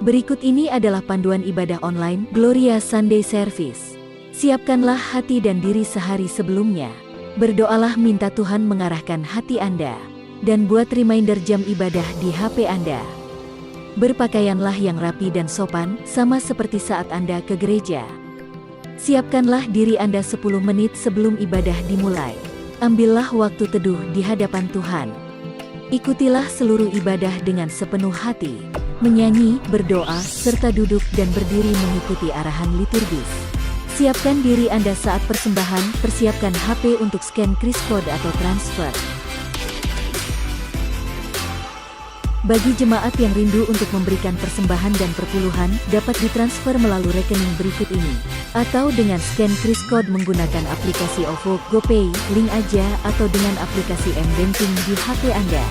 Berikut ini adalah panduan ibadah online Gloria Sunday Service. Siapkanlah hati dan diri sehari sebelumnya. Berdoalah minta Tuhan mengarahkan hati Anda. Dan buat reminder jam ibadah di HP Anda. Berpakaianlah yang rapi dan sopan, sama seperti saat Anda ke gereja. Siapkanlah diri Anda 10 menit sebelum ibadah dimulai. Ambillah waktu teduh di hadapan Tuhan. Ikutilah seluruh ibadah dengan sepenuh hati. Menyanyi, berdoa, serta duduk dan berdiri mengikuti arahan liturgis. Siapkan diri Anda saat persembahan, persiapkan HP untuk scan kris kode atau transfer. Bagi jemaat yang rindu untuk memberikan persembahan dan perpuluhan, dapat ditransfer melalui rekening berikut ini. Atau dengan scan kris kode menggunakan aplikasi OVO, GoPay, link aja, atau dengan aplikasi M-Banking di HP Anda.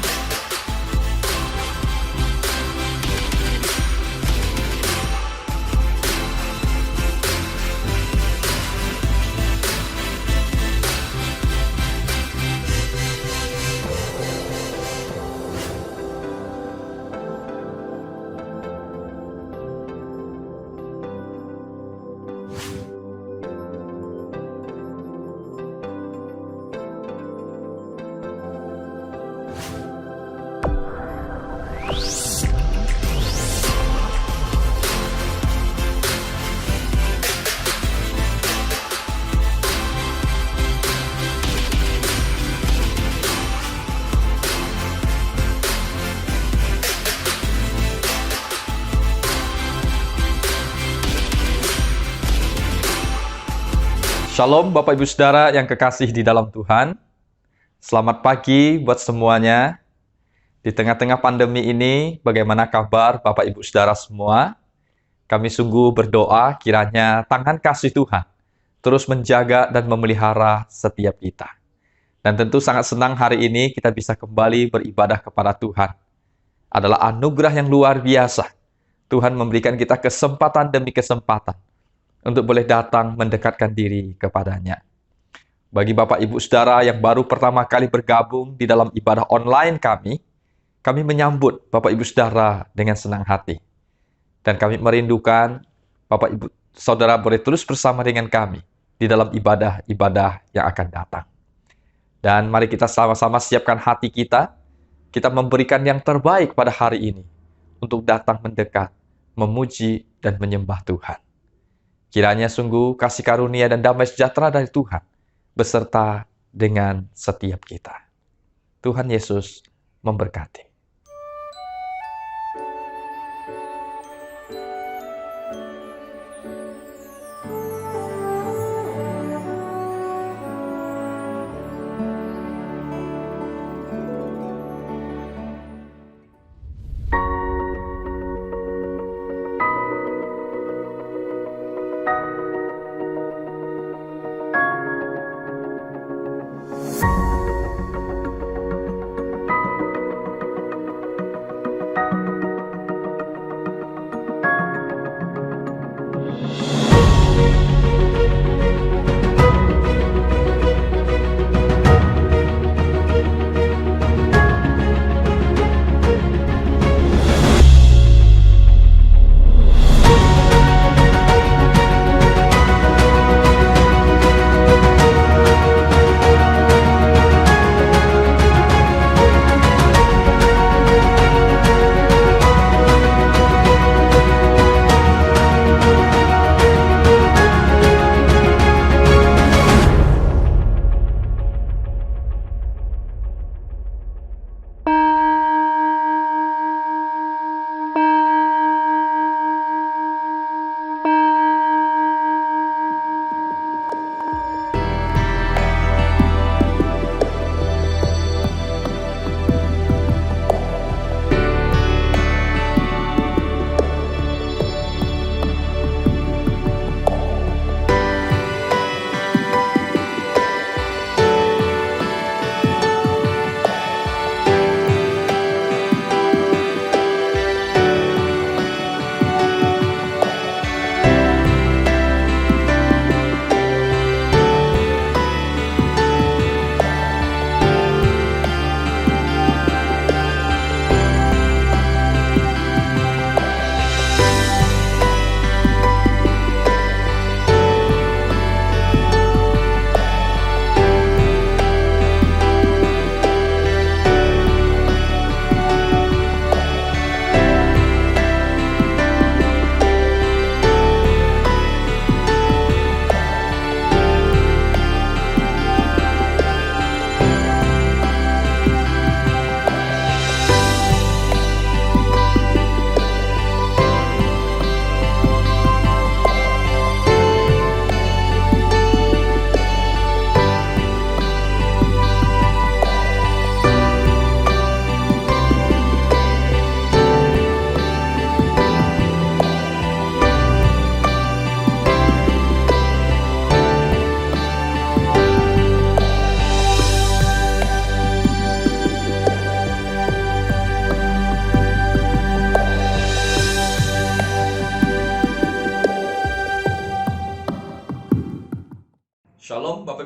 Shalom Bapak Ibu Saudara yang kekasih di dalam Tuhan. Selamat pagi buat semuanya. Di tengah-tengah pandemi ini, bagaimana kabar Bapak Ibu Saudara semua? Kami sungguh berdoa kiranya tangan kasih Tuhan terus menjaga dan memelihara setiap kita. Dan tentu sangat senang hari ini kita bisa kembali beribadah kepada Tuhan. Adalah anugerah yang luar biasa. Tuhan memberikan kita kesempatan demi kesempatan untuk boleh datang mendekatkan diri kepadanya. Bagi Bapak Ibu Saudara yang baru pertama kali bergabung di dalam ibadah online kami menyambut Bapak Ibu Saudara dengan senang hati. Dan kami merindukan Bapak Ibu Saudara boleh terus bersama dengan kami di dalam ibadah-ibadah yang akan datang. Dan mari kita sama-sama siapkan hati kita memberikan yang terbaik pada hari ini untuk datang mendekat, memuji dan menyembah Tuhan. Kiranya sungguh kasih karunia dan damai sejahtera dari Tuhan beserta dengan setiap kita. Tuhan Yesus memberkati.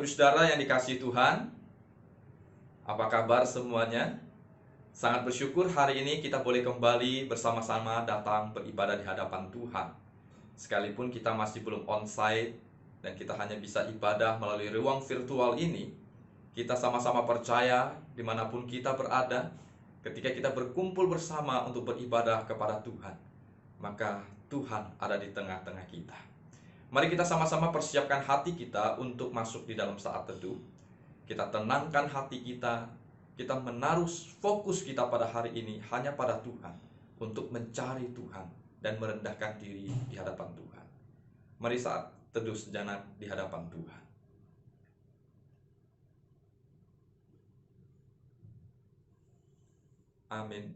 Saudara yang dikasihi Tuhan, apa kabar semuanya? Sangat bersyukur hari ini kita boleh kembali bersama-sama datang beribadah di hadapan Tuhan. Sekalipun kita masih belum onsite dan kita hanya bisa ibadah melalui ruang virtual ini, kita sama-sama percaya dimanapun kita berada, ketika kita berkumpul bersama untuk beribadah kepada Tuhan, maka Tuhan ada di tengah-tengah kita. Mari kita sama-sama persiapkan hati kita untuk masuk di dalam saat teduh. Kita tenangkan hati kita, kita menaruh fokus kita pada hari ini hanya pada Tuhan, untuk mencari Tuhan dan merendahkan diri di hadapan Tuhan. Mari saat teduh sejenak di hadapan Tuhan. Amin.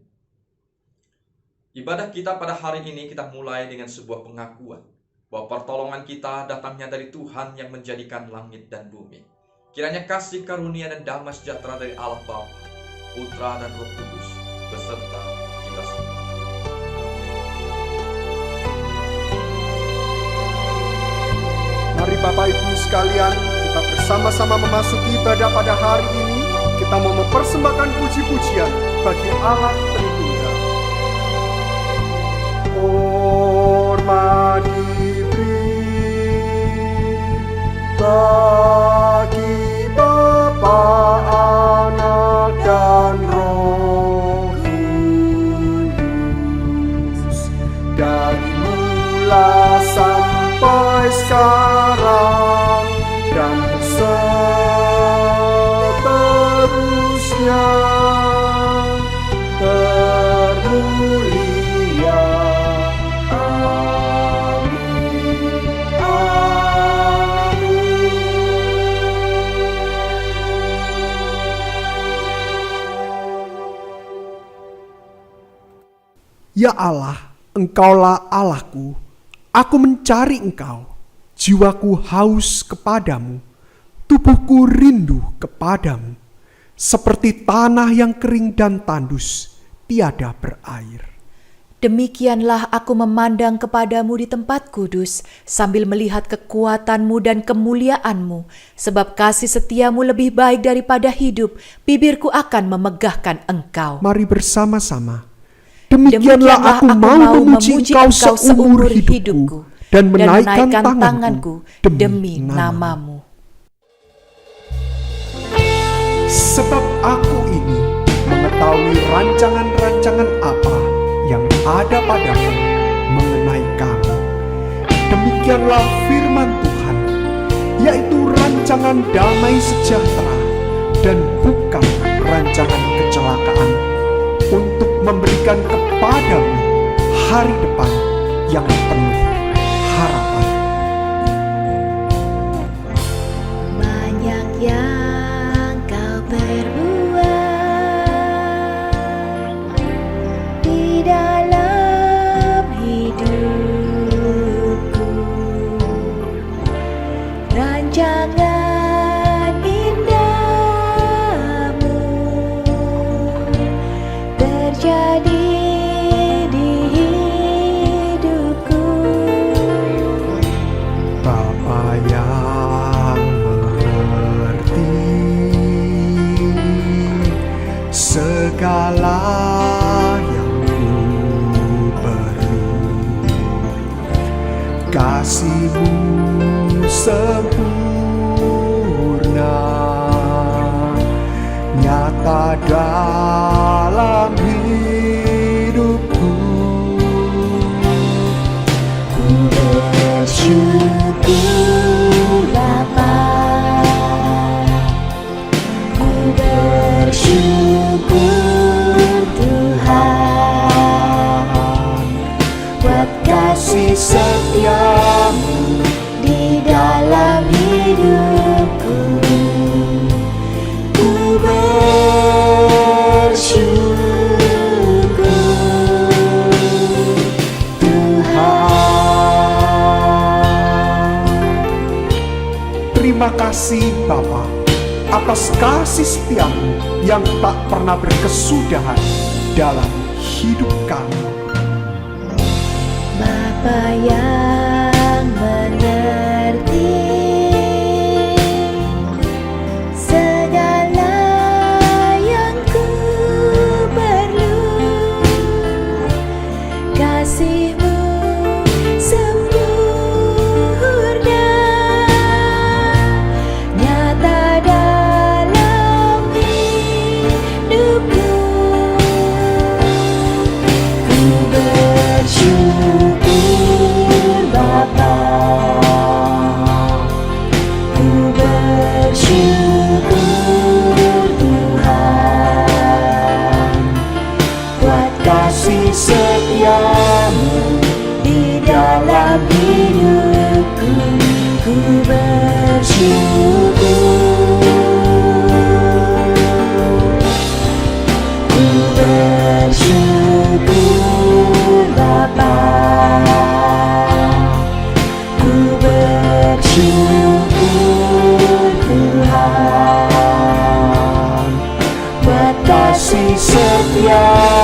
Ibadah kita pada hari ini kita mulai dengan sebuah pengakuan bahwa pertolongan kita datangnya dari Tuhan yang menjadikan langit dan bumi. Kiranya kasih karunia dan damai sejahtera dari Allah Bapa, Putra dan Roh Kudus beserta kita semua. Mari Bapak Ibu sekalian, kita bersama-sama memasuki ibadah pada hari ini. Kita mau mempersembahkan puji-pujian bagi Allah Tritunggal. Hormat diberi bagi Bapa, Anak, dan Roh Kudus, dari mula sampai sekarang dan seterusnya. Termulia. Ya Allah, Engkaulah Allahku, aku mencari Engkau, jiwaku haus kepadamu, tubuhku rindu kepadamu, seperti tanah yang kering dan tandus, tiada berair. Demikianlah aku memandang kepadamu di tempat kudus, sambil melihat kekuatanmu dan kemuliaanmu, sebab kasih setiamu lebih baik daripada hidup, bibirku akan memegahkan Engkau. Mari bersama-sama. Demikianlah aku mau memuji Engkau seumur hidupku dan menaikkan tanganku demi namamu. Sebab aku ini mengetahui rancangan-rancangan apa yang ada padamu mengenai kamu. Demikianlah firman Tuhan, yaitu rancangan damai sejahtera dan bukan rancangan kecelakaan, untuk memberikan kepadamu hari depan yang penuh harapan. Banyak yang kau perbuat di dalam hidupku, rancangan indahmu terjadi di hidupku. Bapa yang mengerti segala yang ku perlu, kasih-Mu sempurna nyata dalam hidupku. Ku bersyukur Bapa, ku bersyukur Tuhan, buat kasih setiamu di dalam hidupku. Ku bersyukur Tuhan. Terima kasih Bapa atas kasih setiamu yang tak pernah berkesudahan dalam hidup kami. Bapa yang mengerti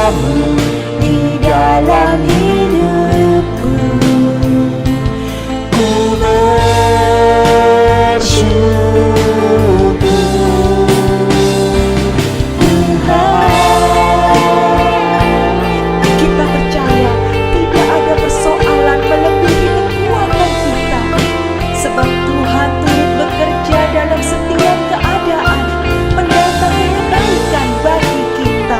setiamu di dalam hidupku. Ku bersyukur Tuhan. Kita percaya tidak ada persoalan melebihi kekuatan kita, sebab Tuhan turut bekerja dalam setiap keadaan, mendatangkan kebaikan bagi kita.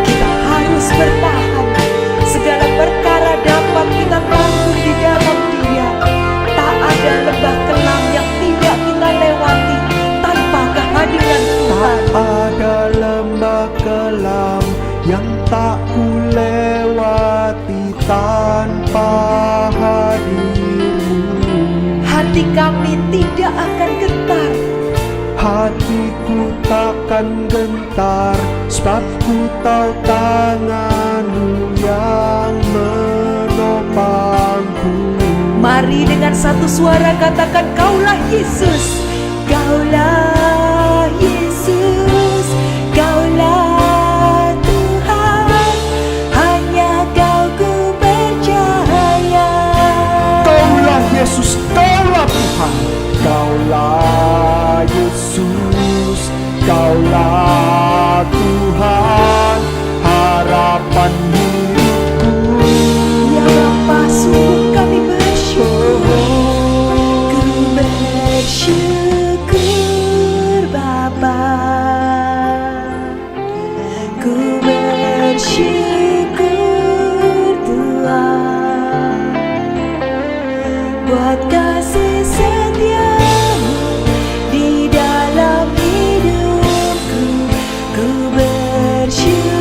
Kita harus bertahan. Segala perkara dapat kita bantu di dalam Dia. Tak ada lembah kelam yang tidak kita lewati tanpa kehadiran Tuhan. Ada lembah kelam yang tak ku lewati tanpa hadir-Mu. Hati kami tidak akan gentar, Hatiku takkan gentar, sebab ku tahu tangan-Mu yang menopangku. mari dengan satu suara katakan, Kaulah Yesus, Kaulah Yesus, Kaulah Tuhan, hanya Kau ku percaya. Kaulah Yesus, Kaulah Tuhan, Kaulah Yesus, Kaulah Tuhan, harapan hidupku. Ya Bapa, sungguh kami bersyukur, ku bersyukur Bapa, ku bersyukur Tuhan, buat kasih setia-Mu di dalam hidupku. Ku bersyukur,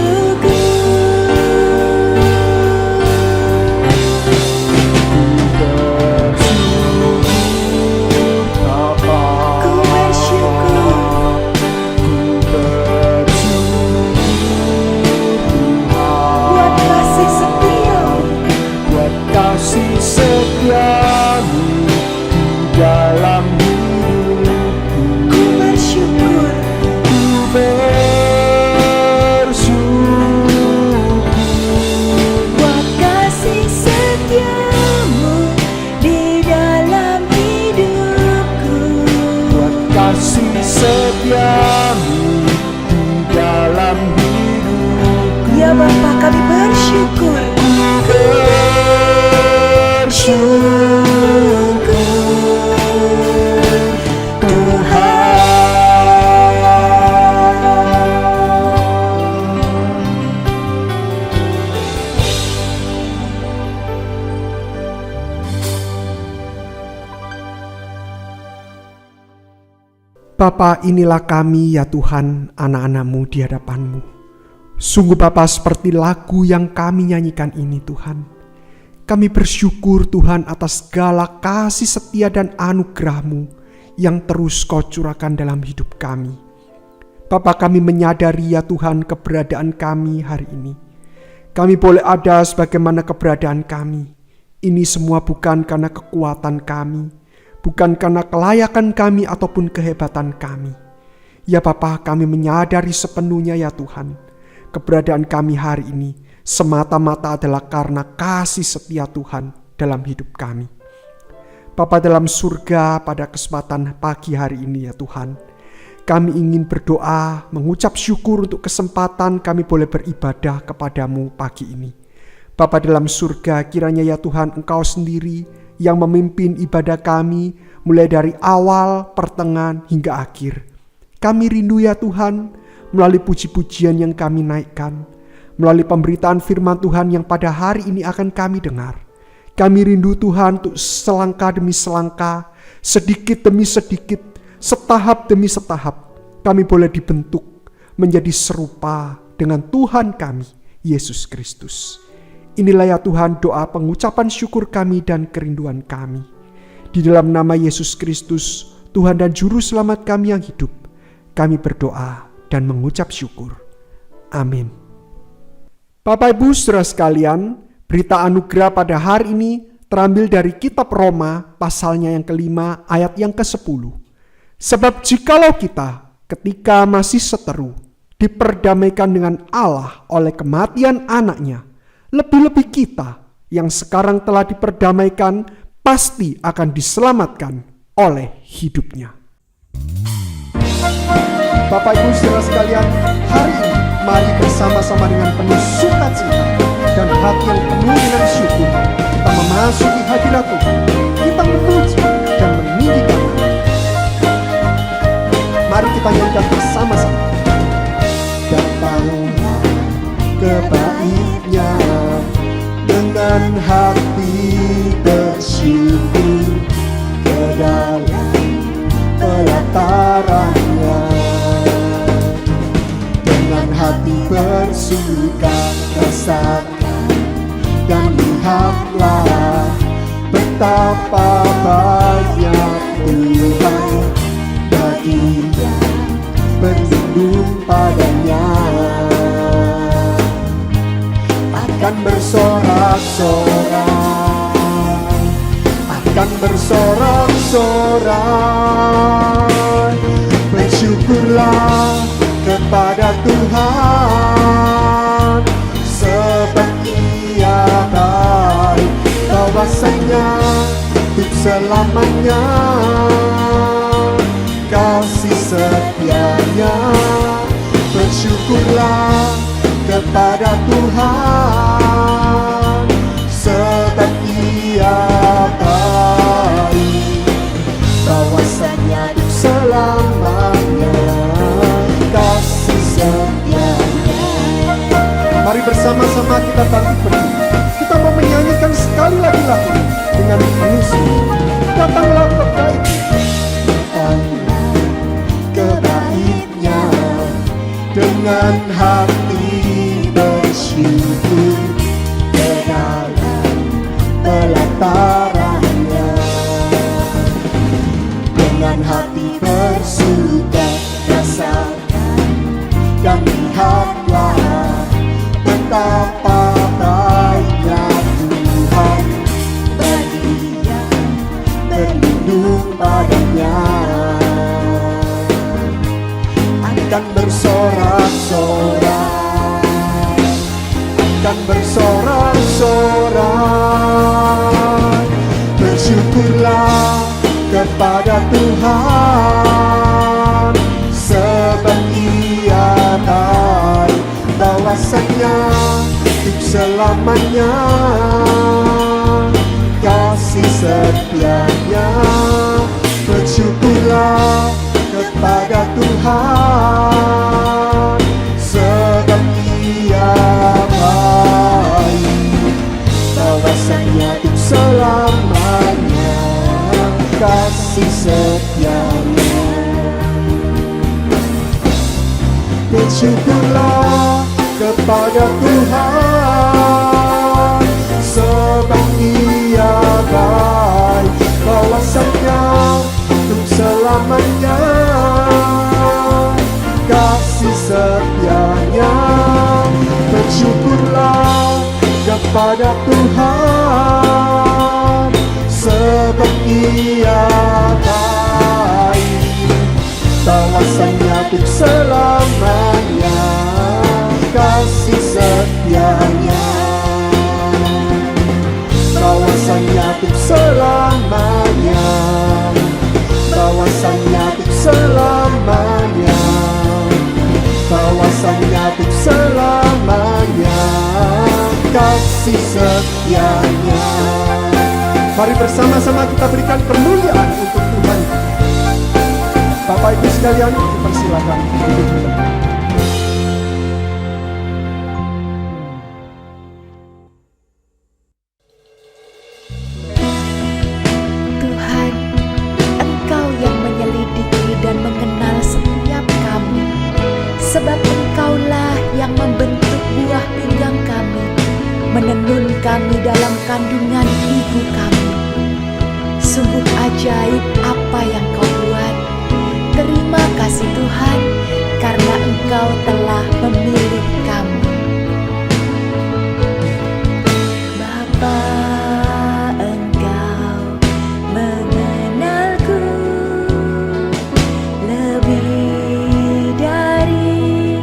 Bapa, ku bersyukur, buat kasih setia-Mu, buat kasih setia-Mu di dalam hidupku. ku bersyukur, Ku bersyukur buat kasih setia-Mu di dalam hidupku. buat kasih setia-Mu di dalam hidupku. Ya Bapa, kami bersyukur, Bapa, inilah kami ya Tuhan, anak-anak-Mu di hadapan-Mu. Sungguh Bapa, seperti lagu yang kami nyanyikan ini Tuhan. Kami bersyukur Tuhan atas segala kasih setia dan anugerah-Mu yang terus Kau curahkan dalam hidup kami. Bapa, kami menyadari ya Tuhan keberadaan kami hari ini. Kami boleh ada sebagaimana keberadaan kami. Ini semua bukan karena kekuatan kami, bukan karena kelayakan kami ataupun kehebatan kami. Ya Bapa, kami menyadari sepenuhnya ya Tuhan, keberadaan kami hari ini semata-mata adalah karena kasih setia Tuhan dalam hidup kami. Bapa dalam surga, pada kesempatan pagi hari ini ya Tuhan, kami ingin berdoa, mengucap syukur untuk kesempatan kami boleh beribadah kepadamu pagi ini. Bapa dalam surga, kiranya ya Tuhan Engkau sendiri yang memimpin ibadah kami mulai dari awal, pertengahan hingga akhir. Kami rindu ya Tuhan, melalui puji-pujian yang kami naikkan, melalui pemberitaan firman Tuhan yang pada hari ini akan kami dengar. Kami rindu Tuhan untuk selangkah demi selangkah, sedikit demi sedikit, setahap demi setahap, kami boleh dibentuk menjadi serupa dengan Tuhan kami, Yesus Kristus. Inilah ya Tuhan doa pengucapan syukur kami dan kerinduan kami. Di dalam nama Yesus Kristus, Tuhan dan Juru Selamat kami yang hidup, kami berdoa dan mengucap syukur. Amin. Bapak Ibu Saudara sekalian, berita anugerah pada hari ini terambil dari kitab Roma pasalnya yang ke-5 ayat yang ke-10. Sebab jikalau kita ketika masih seteru diperdamaikan dengan Allah oleh kematian anaknya, lebih-lebih kita yang sekarang telah diperdamaikan pasti akan diselamatkan oleh hidupnya. Bapak Ibu saudara sekalian, hari ini mari bersama-sama dengan penuh sukacita dan hati yang penuh dengan syukur kita memasuki hadirat Tuhan. Kita memuji dan meninggikan Dia. Mari kita nyanyikan bersama-sama. Datanglah ke bait-Nya dengan hati bersyukur, ke dalam pelataran-Nya dengan hati bersuka, rasakan dan lihatlah betapa banyak Tuhan bagi yang berlindung padanya. Akan bersorak-sorai, akan bersorak-sorai, bersyukurlah kepada Tuhan, sebab Ia baik, bahwasanya untuk selamanya kasih setia-Nya. Bersyukurlah kepada Tuhan, sebab Ia baik, bahwasanya untuk selamanya kasih setia-Nya. Mari bersama-sama kita bangkit berdiri. Kita mau menyanyikan sekali lagi lagu dengan penuh sukacita. Datanglah ke bait-Nya, datanglah ke bait-Nya dengan hati bersyukur, ke dalam pelataran-Nya dengan hati bersuka, rasakan dan lihatlah betapa baiknya Tuhan bagi yang berlindung padanya. Akan bersorak-sorai, akan bersorak-sorai, bersyukurlah kepada Tuhan, sebab Ia baik, bahwasanya untuk selamanya kasih setia-Nya. Bersyukurlah kepada Tuhan, sebab Ia baik, bahwasanya untuk selamanya kasih setia-Nya. Bersyukurlah kepada Tuhan, sebab Ia baik, bahwasanya untuk selamanya kasih setia-Nya. Bersyukurlah kepada Tuhan, sebab Ia baik, bahwasanya untuk selamanya kasih setia-Nya. Bahwasanya untuk selamanya, bahwasanya untuk selamanya, bahwasanya untuk selamanya kasih setia-Nya. Mari bersama-sama kita berikan kemuliaan untuk Tuhan. Bapak Ibu sekalian, dipersilakan duduk kembali. Tuhan, Engkau yang menyelidiki dan mengenal setiap kami, sebab Engkaulah yang membentuk buah pinggang kami, menenun kami dalam kandungan ibu kami. Sungguh ajaib apa yang Kau buat. Terima kasih Tuhan, karena Engkau telah memilih kami. Bapa, Engkau mengenalku lebih dari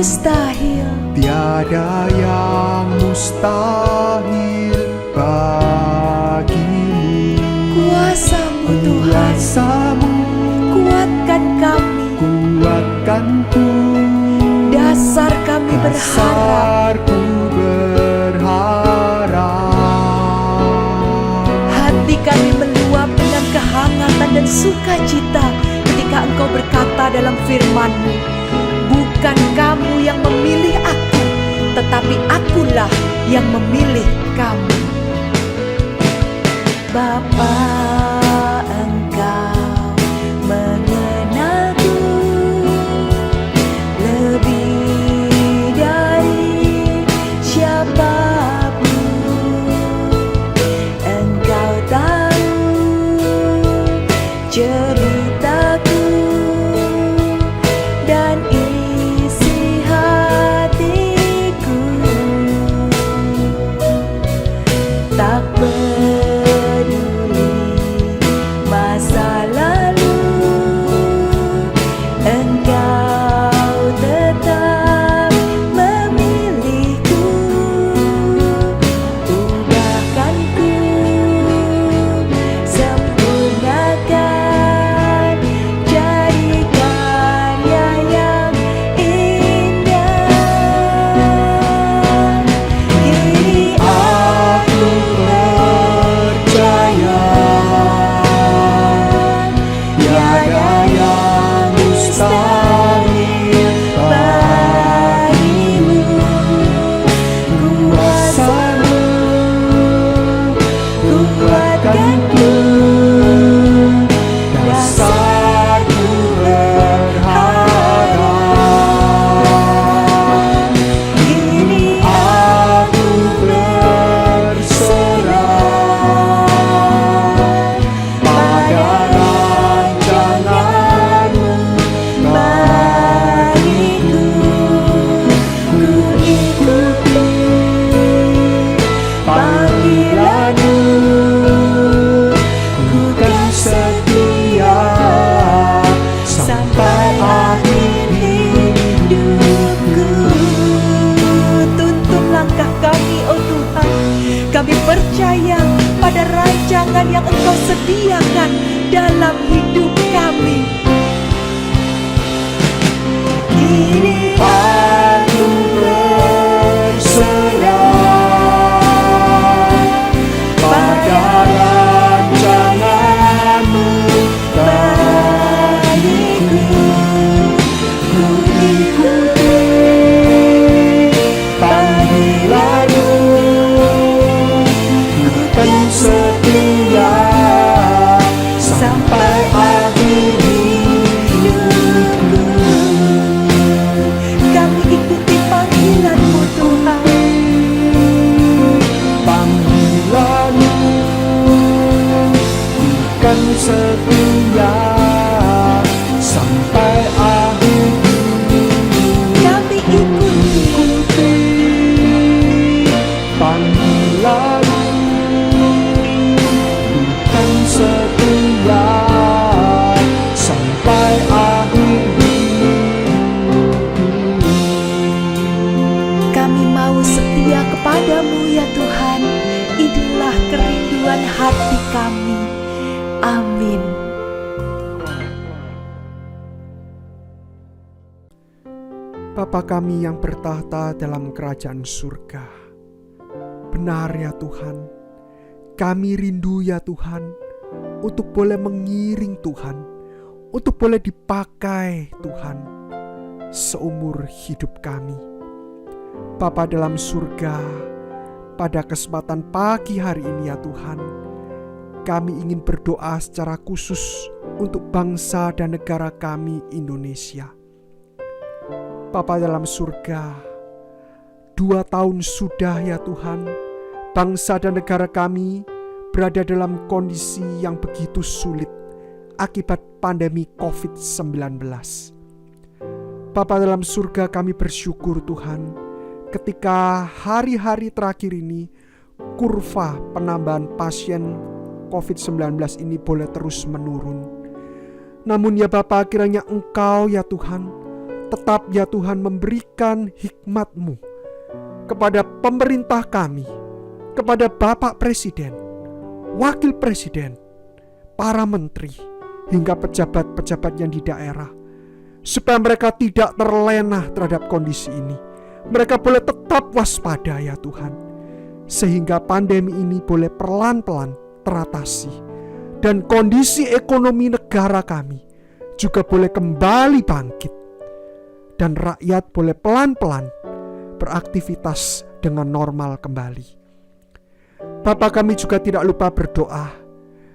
mustahil. Tiada yang mustahil bagimu. Kuasa-Mu Tuhan, Kuasa-Mu kuatkan kami. kuatkanku, Dasar kami berharap. dasarku berharap. Hati kami meluap dengan kehangatan dan sukacita ketika Engkau berkata dalam firman-Mu, bukan kamu yang memilih aku, tetapi akulah yang memilih kamu. Bapa, Engkau mengenalku lebih dari siapapun. Engkau tahu ceritaku dan isi hatiku. Tak peduli masa lalu, Engkau tetap memilihku. Ubahkanku, sempurnakan, jadi karya yang indah. Kini aku percaya tiada yang mustahil bagimu. Kuasa-Mu kuatkanku, dasarku berharap. Kini aku berserah pada rancangan-Mu bagiku. Ku ikuti panggilan-Mu, ku kan setia sampai akhir hidupku. Tuntun langkah kami, oh Tuhan. Kami percaya pada rancangan yang Engkau sediakan dalam hidup kami. Kini aku berserah pada rancangan-Mu bagiku. Ku ikuti panggilan-Mu, ku kan setia sampai akhir hidupku. Kami ikuti panggilan-Mu Tuhan. Panggilan-Mu kan setia sampai akhir hidup. Kami ikuti panggilan-Mu kan setia sampai akhir hidup. Kami mau setia kepada-Mu ya Tuhan. Inilah kerinduan hati kami. Amin. Bapa kami yang bertahta dalam kerajaan surga, benar ya Tuhan, kami rindu ya Tuhan untuk boleh mengiring Tuhan, untuk boleh dipakai Tuhan seumur hidup kami. Bapa dalam surga, pada kesempatan pagi hari ini ya Tuhan, kami ingin berdoa secara khusus untuk bangsa dan negara kami Indonesia. Bapa dalam surga, 2 tahun sudah ya Tuhan, bangsa dan negara kami berada dalam kondisi yang begitu sulit akibat pandemi COVID-19. Bapa dalam surga, kami bersyukur Tuhan, ketika hari-hari terakhir ini kurva penambahan pasien COVID-19 ini boleh terus menurun. Namun ya Bapa, kiranya Engkau ya Tuhan tetap ya Tuhan memberikan hikmat-Mu kepada pemerintah kami, kepada Bapak Presiden, Wakil Presiden, para menteri, hingga pejabat-pejabat yang di daerah, supaya mereka tidak terlena terhadap kondisi ini. Mereka boleh tetap waspada ya Tuhan, sehingga pandemi ini boleh pelan-pelan teratasi, dan kondisi ekonomi negara kami juga boleh kembali bangkit, dan rakyat boleh pelan-pelan beraktivitas dengan normal kembali. Bapa, kami juga tidak lupa berdoa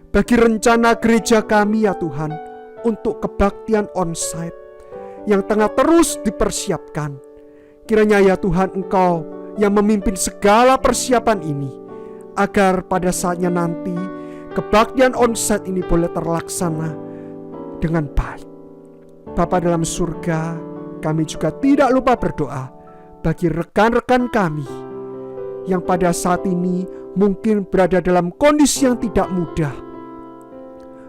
bagi rencana gereja kami ya Tuhan, untuk kebaktian onsite yang tengah terus dipersiapkan. Kiranya ya Tuhan, Engkau yang memimpin segala persiapan ini, agar pada saatnya nanti kebaktian onsite ini boleh terlaksana dengan baik. Bapa dalam surga, kami juga tidak lupa berdoa bagi rekan-rekan kami yang pada saat ini mungkin berada dalam kondisi yang tidak mudah.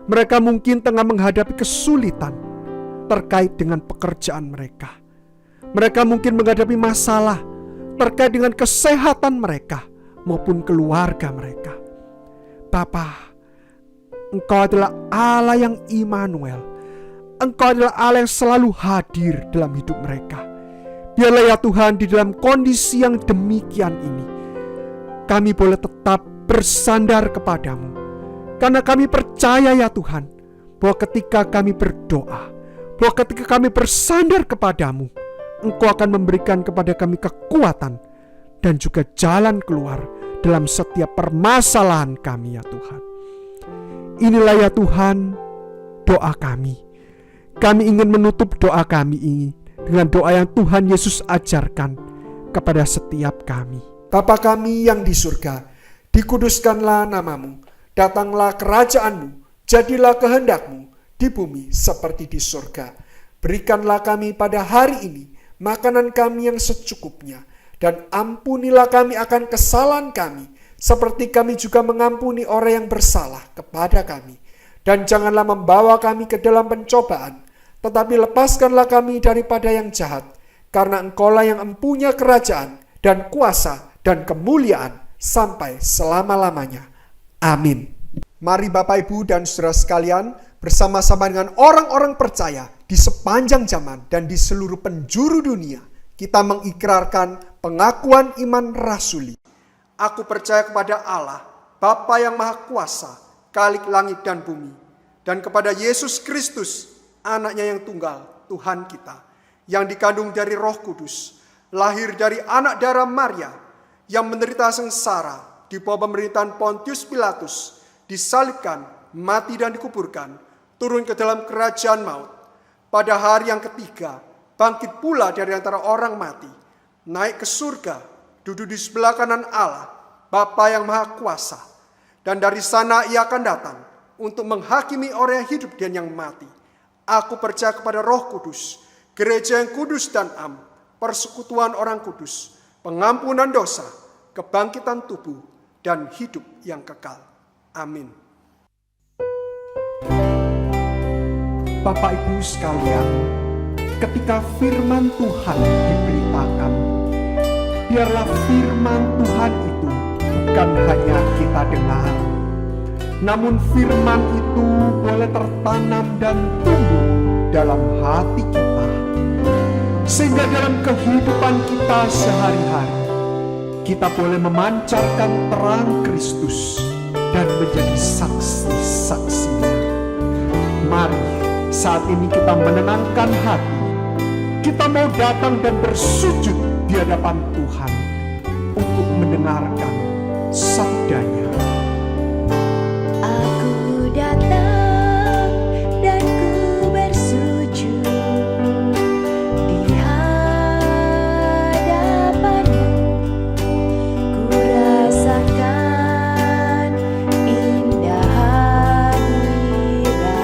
Mereka mungkin tengah menghadapi kesulitan terkait dengan pekerjaan mereka. Mereka mungkin menghadapi masalah terkait dengan kesehatan mereka maupun keluarga mereka. Bapa, Engkau adalah Allah yang Immanuel. Engkau adalah Allah yang selalu hadir dalam hidup mereka. Biarlah ya Tuhan, di dalam kondisi yang demikian ini, kami boleh tetap bersandar kepadamu. Karena kami percaya ya Tuhan, bahwa ketika kami berdoa, bahwa ketika kami bersandar kepadamu, Engkau akan memberikan kepada kami kekuatan dan juga jalan keluar dalam setiap permasalahan kami ya Tuhan. Inilah ya Tuhan doa kami. Kami ingin menutup doa kami ini dengan doa yang Tuhan Yesus ajarkan kepada setiap kami. Bapa kami yang di surga, dikuduskanlah namamu, datanglah kerajaanmu, jadilah kehendak-Mu di bumi seperti di surga. Berikanlah kami pada hari ini makanan kami yang secukupnya, dan ampunilah kami akan kesalahan kami, seperti kami juga mengampuni orang yang bersalah kepada kami. Dan janganlah membawa kami ke dalam pencobaan, tetapi lepaskanlah kami daripada yang jahat, karena Engkaulah yang empunya kerajaan dan kuasa dan kemuliaan sampai selama-lamanya. Amin. Mari Bapak, Ibu, dan saudara sekalian, bersama-sama dengan orang-orang percaya di sepanjang zaman dan di seluruh penjuru dunia, kita mengikrarkan pengakuan iman rasuli. Aku percaya kepada Allah, Bapa yang Maha Kuasa, Khalik langit dan bumi, dan kepada Yesus Kristus, Anaknya yang tunggal, Tuhan kita, yang dikandung dari Roh Kudus, lahir dari anak darah Maria, yang menderita sengsara di bawah pemerintahan Pontius Pilatus, disalibkan, mati dan dikuburkan, turun ke dalam kerajaan maut. Pada hari yang ketiga, bangkit pula dari antara orang mati, naik ke surga, duduk di sebelah kanan Allah, Bapa yang Maha Kuasa. Dan dari sana Ia akan datang untuk menghakimi orang yang hidup dan yang mati. Aku percaya kepada Roh Kudus, gereja yang kudus dan am, persekutuan orang kudus, pengampunan dosa, kebangkitan tubuh, dan hidup yang kekal. Amin. Bapak Ibu sekalian, ketika firman Tuhan diberitakan, biarlah firman Tuhan itu bukan hanya kita dengar, namun firman itu boleh tertanam dan tumbuh dalam hati kita, sehingga dalam kehidupan kita sehari-hari kita boleh memancarkan terang Kristus dan menjadi saksi-saksinya. Mari saat ini kita menenangkan hati, kita mau datang dan bersujud di hadapan Tuhan untuk mendengarkan sabdanya. Aku datang dan ku bersujud di hadapan-Mu. Ku rasakan indah hadirat-Mu.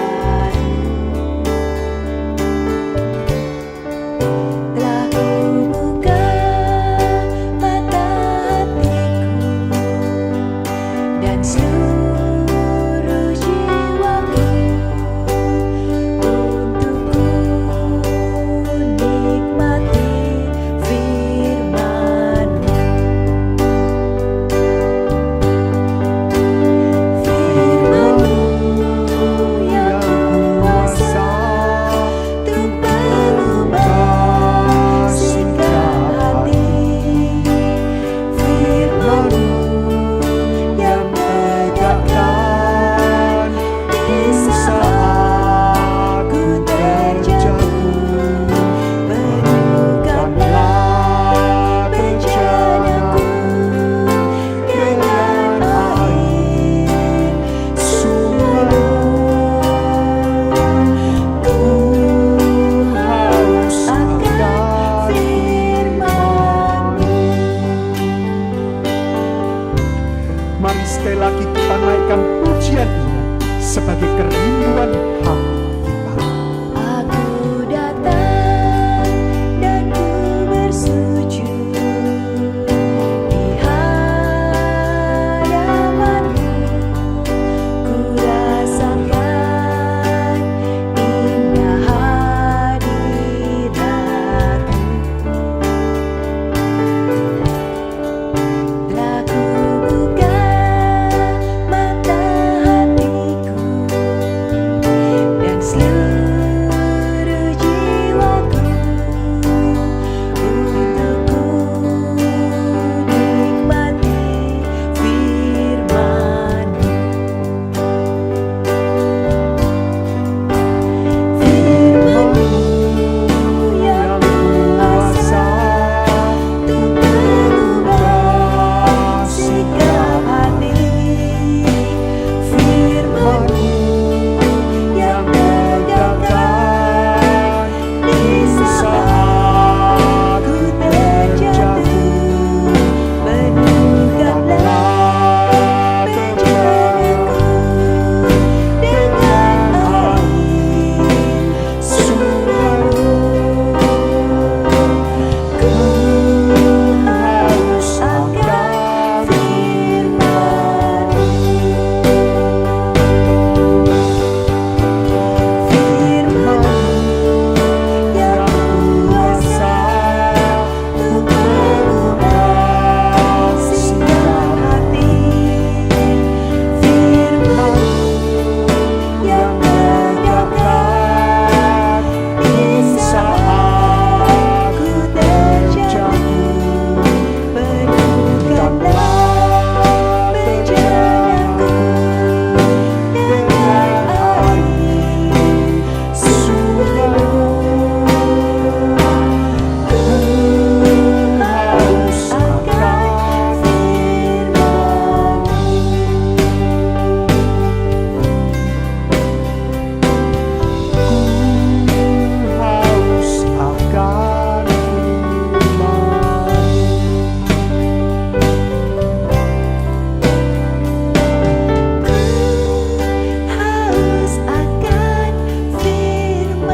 Telah ku buka mata hatiku sebagai kerinduan hati kita. Aku datang dan ku bersujud di hadapan-Mu. Ku rasakan indah hadirat-Mu. Telah ku buka mata hatiku dan seluruh jiwaku untuk ku nikmati firman-Mu. Firman-Mu yang kuasa untuk mengubah sikap hati. Firman-Mu yang menegakkan di saat ku terjatuh. Penuhkanlah penjaraku dengan air surga-Mu. Ku haus akan firman-Mu. Firman-Mu yang kuasa untuk mengubah sikap hati. Firman-Mu yang menegakkan di saat ku terjatuh. Penuhkanlah penjaraku dengan air surga-Mu. Ku haus akan firman-Mu. Haus akan firman-Mu. Haus akan firman-Mu.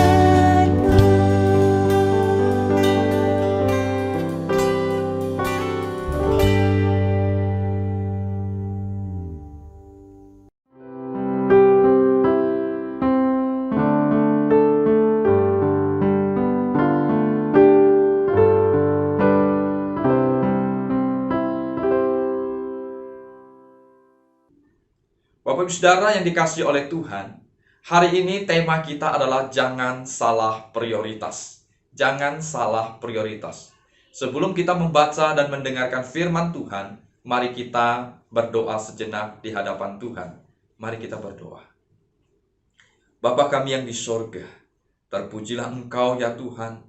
Bapak Ibu Saudara yang dikasihi oleh Tuhan, hari ini tema kita adalah jangan salah prioritas. Jangan salah prioritas. Sebelum kita membaca dan mendengarkan firman Tuhan, mari kita berdoa sejenak di hadapan Tuhan. Mari kita berdoa. Bapa kami yang di sorga, terpujilah Engkau ya Tuhan,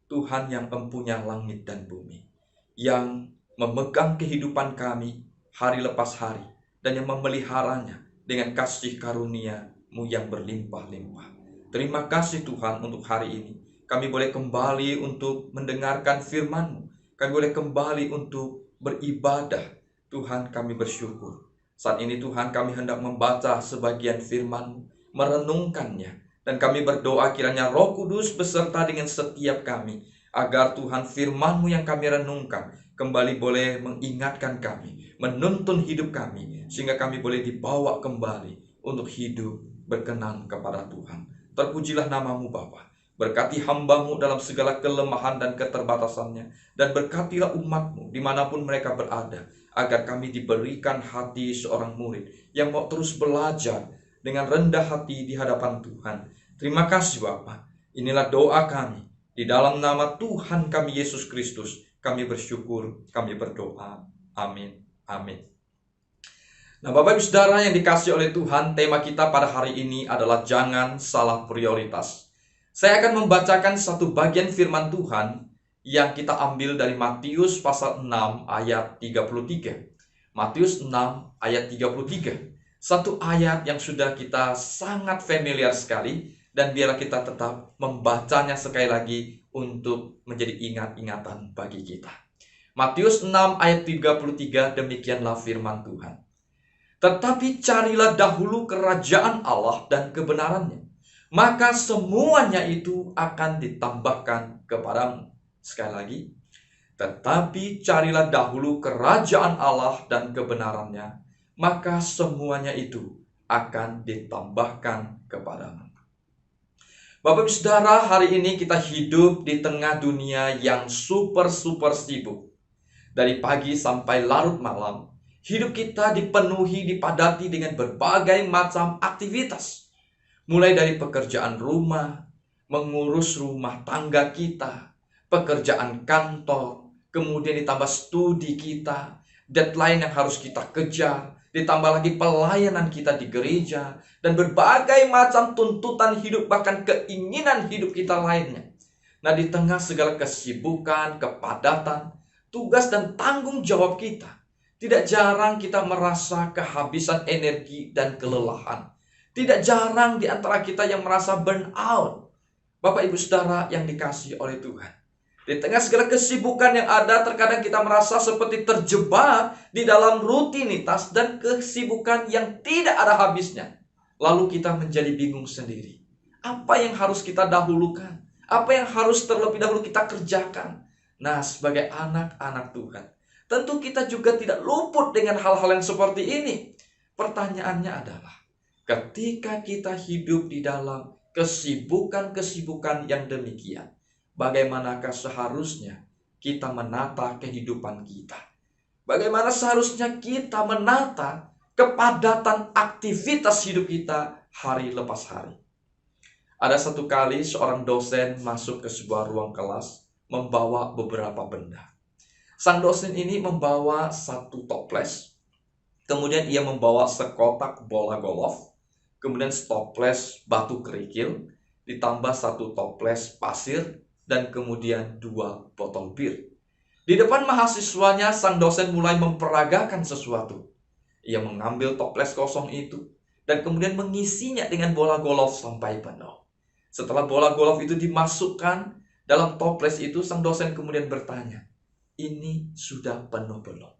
Tuhan yang empunya langit dan bumi, yang memegang kehidupan kami hari lepas hari, dan yang memeliharanya dengan kasih karunia-Mu yang berlimpah-limpah. Terima kasih Tuhan untuk hari ini. Kami boleh kembali untuk mendengarkan firman-Mu. Kami boleh kembali untuk beribadah. Tuhan, kami bersyukur. Saat ini Tuhan, kami hendak membaca sebagian firman-Mu, merenungkannya. Dan kami berdoa kiranya Roh Kudus beserta dengan setiap kami, agar Tuhan firman-Mu yang kami renungkan kembali boleh mengingatkan kami, menuntun hidup kami, sehingga kami boleh dibawa kembali untuk hidup berkenan kepada Tuhan. Terpujilah nama-Mu Bapa. Berkati hamba-Mu dalam segala kelemahan dan keterbatasannya, dan berkatilah umat-Mu dimanapun mereka berada, agar kami diberikan hati seorang murid yang mau terus belajar dengan rendah hati di hadapan Tuhan. Terima kasih Bapa. Inilah doa kami. Di dalam nama Tuhan kami Yesus Kristus, kami bersyukur, kami berdoa. Amin. Amin. Nah, Bapak Ibu Saudara yang dikasihi oleh Tuhan, tema kita pada hari ini adalah jangan salah prioritas. Saya akan membacakan satu bagian firman Tuhan yang kita ambil dari Matius pasal 6 ayat 33. Matius 6 ayat 33. Satu ayat yang sudah kita sangat familiar sekali, dan biarlah kita tetap membacanya sekali lagi untuk menjadi ingat-ingatan bagi kita. Matius 6 ayat 33, demikianlah firman Tuhan. Tetapi carilah dahulu kerajaan Allah dan kebenarannya, maka semuanya itu akan ditambahkan kepadamu. Sekali lagi, tetapi carilah dahulu kerajaan Allah dan kebenarannya, maka semuanya itu akan ditambahkan kepadamu. Bapak Ibu Saudara, hari ini kita hidup di tengah dunia yang super sibuk. Dari pagi sampai larut malam, hidup kita dipenuhi, dipadati dengan berbagai macam aktivitas. Mulai dari pekerjaan rumah, mengurus rumah tangga kita, pekerjaan kantor, kemudian ditambah studi kita, deadline yang harus kita kejar, ditambah lagi pelayanan kita di gereja, dan berbagai macam tuntutan hidup, bahkan keinginan hidup kita lainnya. Nah, di tengah segala kesibukan, kepadatan, tugas dan tanggung jawab kita, tidak jarang kita merasa kehabisan energi dan kelelahan. Tidak jarang di antara kita yang merasa burn out. Bapak Ibu Saudara yang dikasihi oleh Tuhan, di tengah segala kesibukan yang ada, terkadang kita merasa seperti terjebak di dalam rutinitas dan kesibukan yang tidak ada habisnya. Lalu kita menjadi bingung sendiri. Apa yang harus kita dahulukan? Apa yang harus terlebih dahulu kita kerjakan? Nah, sebagai anak-anak Tuhan, tentu kita juga tidak luput dengan hal-hal yang seperti ini. Pertanyaannya adalah, ketika kita hidup di dalam kesibukan-kesibukan yang demikian, bagaimanakah seharusnya kita menata kehidupan kita? Bagaimana seharusnya kita menata kepadatan aktivitas hidup kita hari lepas hari? Ada satu kali seorang dosen masuk ke sebuah ruang kelas membawa beberapa benda. Sang dosen ini membawa satu toples, kemudian ia membawa sekotak bola golf, kemudian toples batu kerikil, ditambah satu toples pasir, dan kemudian 2 botol bir. Di depan mahasiswanya, sang dosen mulai memperagakan sesuatu. Ia mengambil toples kosong itu dan kemudian mengisinya dengan bola golf sampai penuh. Setelah bola golf itu dimasukkan dalam toples itu, sang dosen kemudian bertanya, "Ini sudah penuh belum?"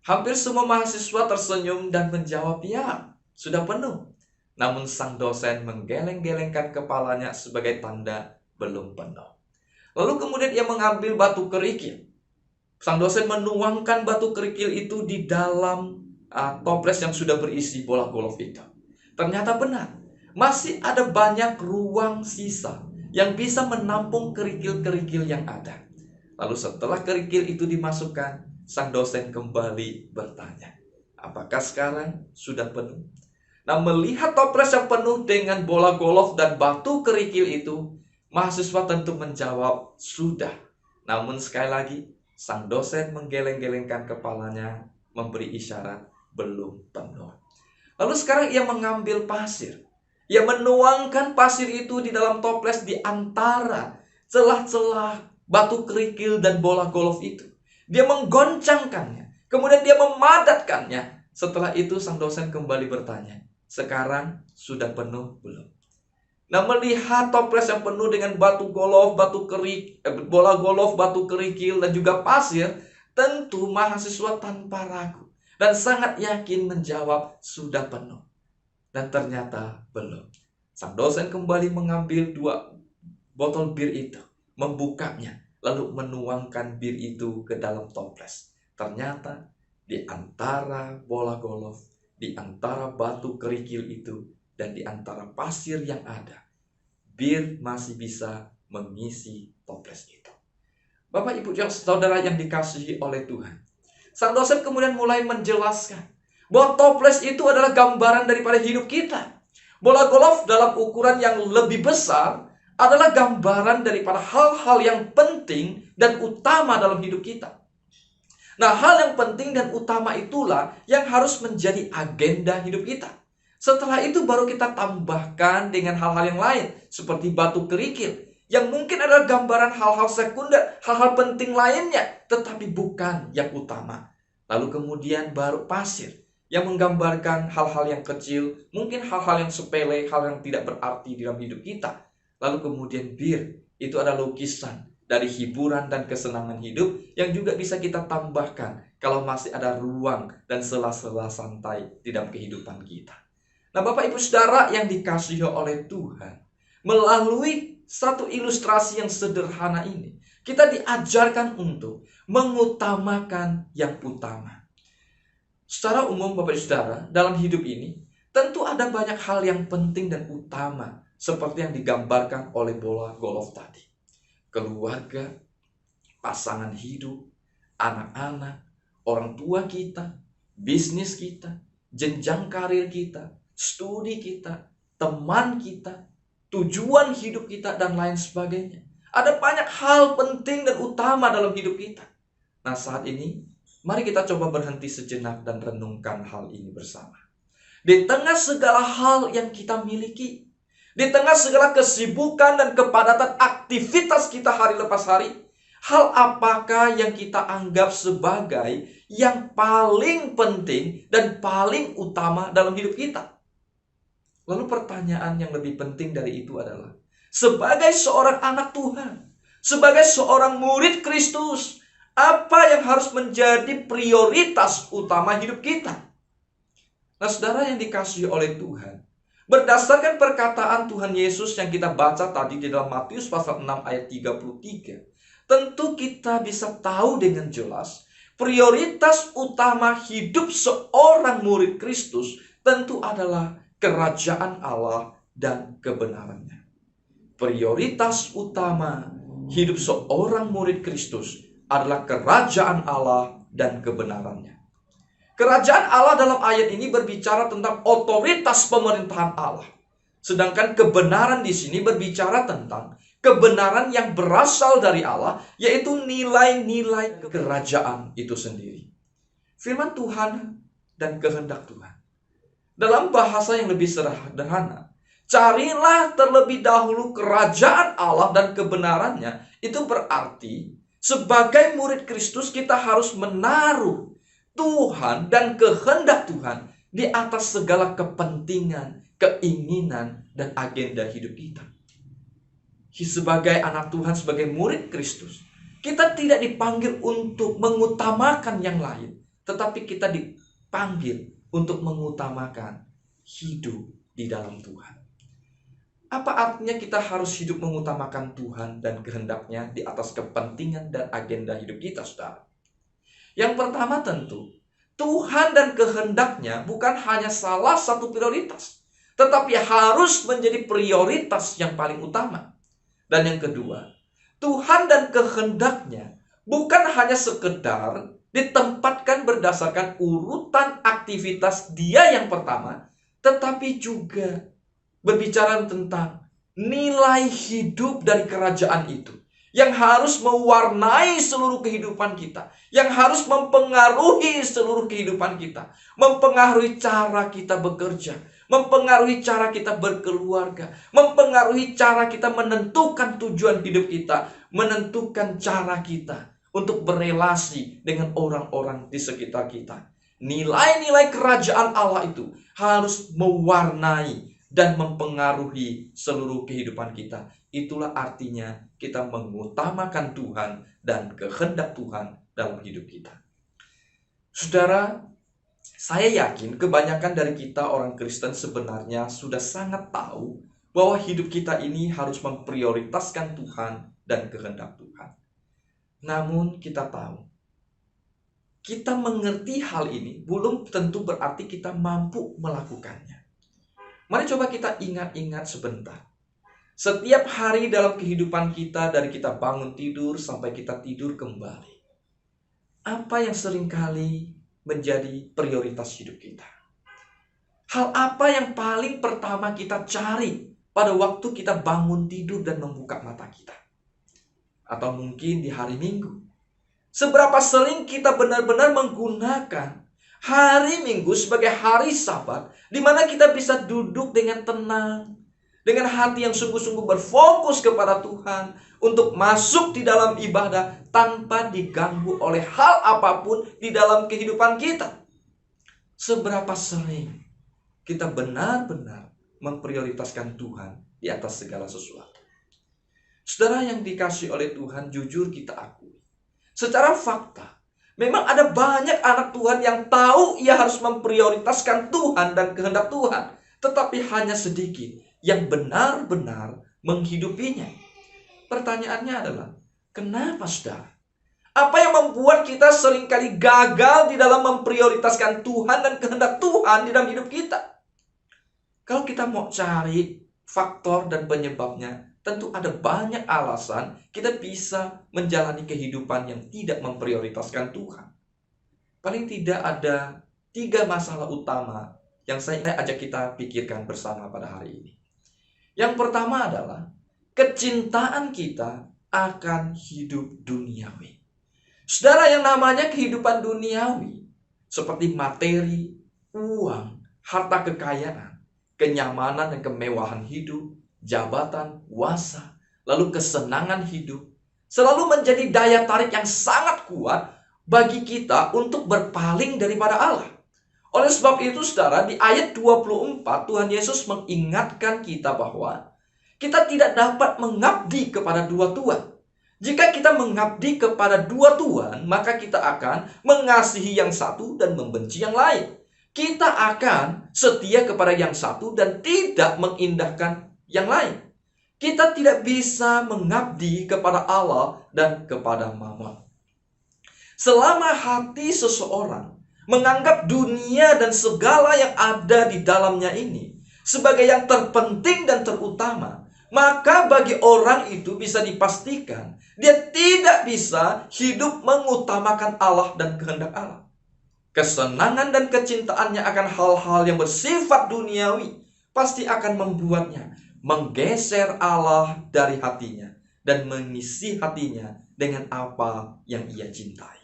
Hampir semua mahasiswa tersenyum dan menjawab, "Ya, sudah penuh." Namun sang dosen menggeleng-gelengkan kepalanya sebagai tanda belum penuh. Lalu kemudian ia mengambil batu kerikil. Sang dosen menuangkan batu kerikil itu di dalam toples yang sudah berisi bola golf itu. Ternyata benar, masih ada banyak ruang sisa yang bisa menampung kerikil-kerikil yang ada. Lalu setelah kerikil itu dimasukkan, sang dosen kembali bertanya, "Apakah sekarang sudah penuh?" Nah, melihat toples yang penuh dengan bola golf dan batu kerikil itu, mahasiswa tentu menjawab, "Sudah." Namun sekali lagi, sang dosen menggeleng-gelengkan kepalanya, memberi isyarat belum penuh. Lalu sekarang ia mengambil pasir. Ia menuangkan pasir itu di dalam toples di antara celah-celah batu kerikil dan bola golf itu. Dia menggoncangkannya, kemudian dia memadatkannya. Setelah itu sang dosen kembali bertanya, "Sekarang sudah penuh belum?" Nah, melihat toples yang penuh dengan batu golf, bola golf, batu kerikil, dan juga pasir, tentu mahasiswa tanpa ragu dan sangat yakin menjawab sudah penuh. Dan ternyata belum. Sang dosen kembali mengambil 2 botol bir itu, membukanya, lalu menuangkan bir itu ke dalam toples. Ternyata di antara bola golf, di antara batu kerikil itu, dan di antara pasir yang ada, bir masih bisa mengisi toples itu. Bapak, Ibu, Saudara yang dikasihi oleh Tuhan, sang dosen kemudian mulai menjelaskan bahwa toples itu adalah gambaran daripada hidup kita. Bola golf dalam ukuran yang lebih besar adalah gambaran daripada hal-hal yang penting dan utama dalam hidup kita. Nah, hal yang penting dan utama itulah yang harus menjadi agenda hidup kita. Setelah itu baru kita tambahkan dengan hal-hal yang lain, seperti batu kerikil, yang mungkin adalah gambaran hal-hal sekunder, hal-hal penting lainnya, tetapi bukan yang utama. Lalu kemudian baru pasir, yang menggambarkan hal-hal yang kecil, mungkin hal-hal yang sepele, hal yang tidak berarti dalam hidup kita. Lalu kemudian bir, itu adalah lukisan dari hiburan dan kesenangan hidup yang juga bisa kita tambahkan kalau masih ada ruang dan sela-sela santai di dalam kehidupan kita. Nah, Bapak Ibu Saudara yang dikasihi oleh Tuhan, melalui satu ilustrasi yang sederhana ini, kita diajarkan untuk mengutamakan yang utama. Secara umum Bapak Ibu Saudara, dalam hidup ini tentu ada banyak hal yang penting dan utama seperti yang digambarkan oleh bola golf tadi. Keluarga, pasangan hidup, anak-anak, orang tua kita, bisnis kita, jenjang karir kita, studi kita, teman kita, tujuan hidup kita, dan lain sebagainya. Ada banyak hal penting dan utama dalam hidup kita. Nah, saat ini, mari kita coba berhenti sejenak dan renungkan hal ini bersama. Di tengah segala hal yang kita miliki, di tengah segala kesibukan dan kepadatan aktivitas kita hari lepas hari, hal apakah yang kita anggap sebagai yang paling penting dan paling utama dalam hidup kita? Lalu pertanyaan yang lebih penting dari itu adalah, sebagai seorang anak Tuhan, sebagai seorang murid Kristus, apa yang harus menjadi prioritas utama hidup kita? Nah, saudara yang dikasihi oleh Tuhan, berdasarkan perkataan Tuhan Yesus yang kita baca tadi di dalam Matius pasal 6 ayat 33, tentu kita bisa tahu dengan jelas prioritas utama hidup seorang murid Kristus tentu adalah kerajaan Allah dan kebenarannya. Prioritas utama hidup seorang murid Kristus adalah kerajaan Allah dan kebenarannya. Kerajaan Allah dalam ayat ini berbicara tentang otoritas pemerintahan Allah. Sedangkan kebenaran di sini berbicara tentang kebenaran yang berasal dari Allah, yaitu nilai-nilai kerajaan itu sendiri. Firman Tuhan dan kehendak Tuhan. Dalam bahasa yang lebih sederhana, carilah terlebih dahulu kerajaan Allah dan kebenarannya. Itu berarti sebagai murid Kristus kita harus menaruh Tuhan dan kehendak Tuhan di atas segala kepentingan, keinginan, dan agenda hidup kita. Sebagai anak Tuhan, sebagai murid Kristus, kita tidak dipanggil untuk mengutamakan yang lain, tetapi kita dipanggil untuk mengutamakan hidup di dalam Tuhan. Apa artinya kita harus hidup mengutamakan Tuhan dan kehendaknya di atas kepentingan dan agenda hidup kita, saudara? Yang pertama tentu, Tuhan dan kehendaknya bukan hanya salah satu prioritas, tetapi harus menjadi prioritas yang paling utama. Dan yang kedua, Tuhan dan kehendaknya bukan hanya sekedar ditempatkan berdasarkan urutan aktivitas dia yang pertama, tetapi juga berbicara tentang nilai hidup dari kerajaan itu, yang harus mewarnai seluruh kehidupan kita, yang harus mempengaruhi seluruh kehidupan kita, mempengaruhi cara kita bekerja, mempengaruhi cara kita berkeluarga, mempengaruhi cara kita menentukan tujuan hidup kita, menentukan cara kita untuk berelasi dengan orang-orang di sekitar kita. Nilai-nilai kerajaan Allah itu harus mewarnai dan mempengaruhi seluruh kehidupan kita. Itulah artinya kita mengutamakan Tuhan dan kehendak Tuhan dalam hidup kita. Saudara, saya yakin kebanyakan dari kita orang Kristen sebenarnya sudah sangat tahu bahwa hidup kita ini harus memprioritaskan Tuhan dan kehendak Tuhan. Namun kita tahu, kita mengerti hal ini belum tentu berarti kita mampu melakukannya. Mari coba kita ingat-ingat sebentar. Setiap hari dalam kehidupan kita, dari kita bangun tidur sampai kita tidur kembali, apa yang seringkali menjadi prioritas hidup kita? Hal apa yang paling pertama kita cari pada waktu kita bangun tidur dan membuka mata kita? Atau mungkin di hari Minggu. Seberapa sering kita benar-benar menggunakan hari Minggu sebagai hari Sabat, di mana kita bisa duduk dengan tenang, dengan hati yang sungguh-sungguh berfokus kepada Tuhan, untuk masuk di dalam ibadah tanpa diganggu oleh hal apapun di dalam kehidupan kita. Seberapa sering kita benar-benar memprioritaskan Tuhan di atas segala sesuatu? Saudara yang dikasih oleh Tuhan, jujur kita akui. Secara fakta, memang ada banyak anak Tuhan yang tahu ia harus memprioritaskan Tuhan dan kehendak Tuhan. Tetapi hanya sedikit yang benar-benar menghidupinya. Pertanyaannya adalah, kenapa saudara? Apa yang membuat kita seringkali gagal di dalam memprioritaskan Tuhan dan kehendak Tuhan di dalam hidup kita? Kalau kita mau cari faktor dan penyebabnya, tentu ada banyak alasan kita bisa menjalani kehidupan yang tidak memprioritaskan Tuhan. Paling tidak ada 3 masalah utama yang saya ajak kita pikirkan bersama pada hari ini. Yang pertama adalah kecintaan kita akan hidup duniawi. Saudara, yang namanya kehidupan duniawi seperti materi, uang, harta kekayaan, kenyamanan dan kemewahan hidup, jabatan, kuasa, lalu kesenangan hidup, selalu menjadi daya tarik yang sangat kuat bagi kita untuk berpaling daripada Allah. Oleh sebab itu, saudara, di ayat 24, Tuhan Yesus mengingatkan kita bahwa kita tidak dapat mengabdi kepada 2 tuan. Jika kita mengabdi kepada 2 tuan, maka kita akan mengasihi yang satu dan membenci yang lain. Kita akan setia kepada yang satu dan tidak mengindahkan yang lain. Kita tidak bisa mengabdi kepada Allah dan kepada Mammon. Selama hati seseorang menganggap dunia dan segala yang ada di dalamnya ini sebagai yang terpenting dan terutama, maka bagi orang itu bisa dipastikan dia tidak bisa hidup mengutamakan Allah dan kehendak Allah. Kesenangan dan kecintaannya akan hal-hal yang bersifat duniawi pasti akan membuatnya menggeser Allah dari hatinya dan mengisi hatinya dengan apa yang ia cintai.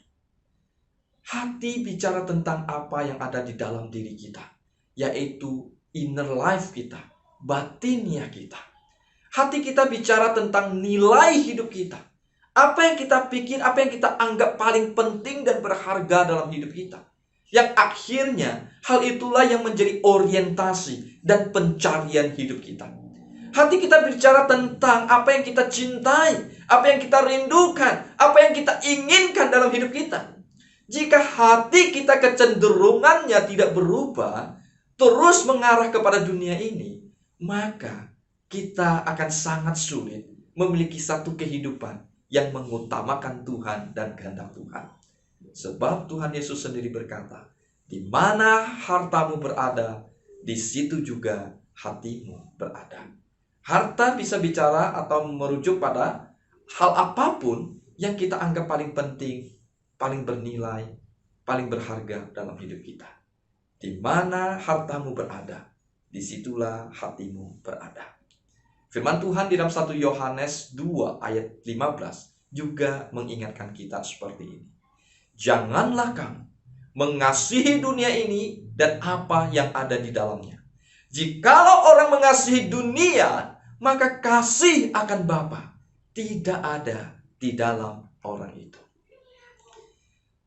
Hati bicara tentang apa yang ada di dalam diri kita, yaitu inner life kita, batiniah kita. Hati kita bicara tentang nilai hidup kita. Apa yang kita pikir, apa yang kita anggap paling penting dan berharga dalam hidup kita. Yang akhirnya hal itulah yang menjadi orientasi dan pencarian hidup kita. Hati kita bicara tentang apa yang kita cintai, apa yang kita rindukan, apa yang kita inginkan dalam hidup kita. Jika hati kita kecenderungannya tidak berubah, terus mengarah kepada dunia ini, maka kita akan sangat sulit memiliki satu kehidupan yang mengutamakan Tuhan dan kehendak Tuhan. Sebab Tuhan Yesus sendiri berkata, di mana hartamu berada, di situ juga hatimu berada. Harta bisa bicara atau merujuk pada hal apapun yang kita anggap paling penting, paling bernilai, paling berharga dalam hidup kita. Di mana hartamu berada, disitulah hatimu berada. Firman Tuhan di dalam 1 Yohanes 2 ayat 15 juga mengingatkan kita seperti ini. Janganlah kamu mengasihi dunia ini dan apa yang ada di dalamnya. Jikalau orang mengasihi dunia, maka kasih akan Bapa tidak ada di dalam orang itu.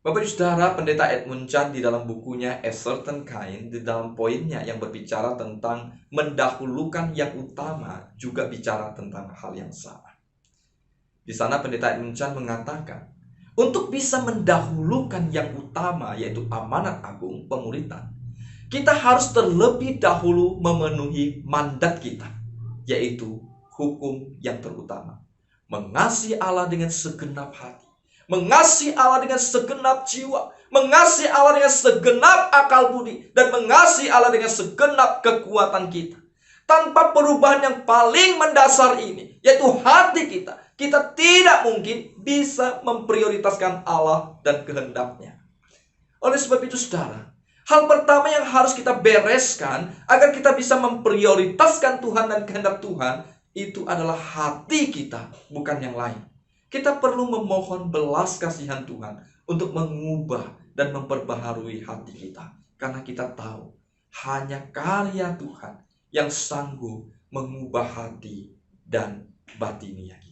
Bapak Ibu Saudara, Pendeta Edmund Chan di dalam bukunya A Certain Kind, di dalam poinnya yang berbicara tentang mendahulukan yang utama, juga bicara tentang hal yang sama. Di sana Pendeta Edmund Chan mengatakan, untuk bisa mendahulukan yang utama, yaitu amanat agung pemuritan, kita harus terlebih dahulu memenuhi mandat kita, yaitu hukum yang terutama. Mengasihi Allah dengan segenap hati, mengasihi Allah dengan segenap jiwa, mengasihi Allah dengan segenap akal budi, dan mengasihi Allah dengan segenap kekuatan kita. Tanpa perubahan yang paling mendasar ini, yaitu hati kita, kita tidak mungkin bisa memprioritaskan Allah dan kehendaknya. Oleh sebab itu, saudara, hal pertama yang harus kita bereskan agar kita bisa memprioritaskan Tuhan dan kehendak Tuhan, itu adalah hati kita, bukan yang lain. Kita perlu memohon belas kasihan Tuhan untuk mengubah dan memperbaharui hati kita. Karena kita tahu hanya karya Tuhan yang sanggup mengubah hati dan batiniah kita.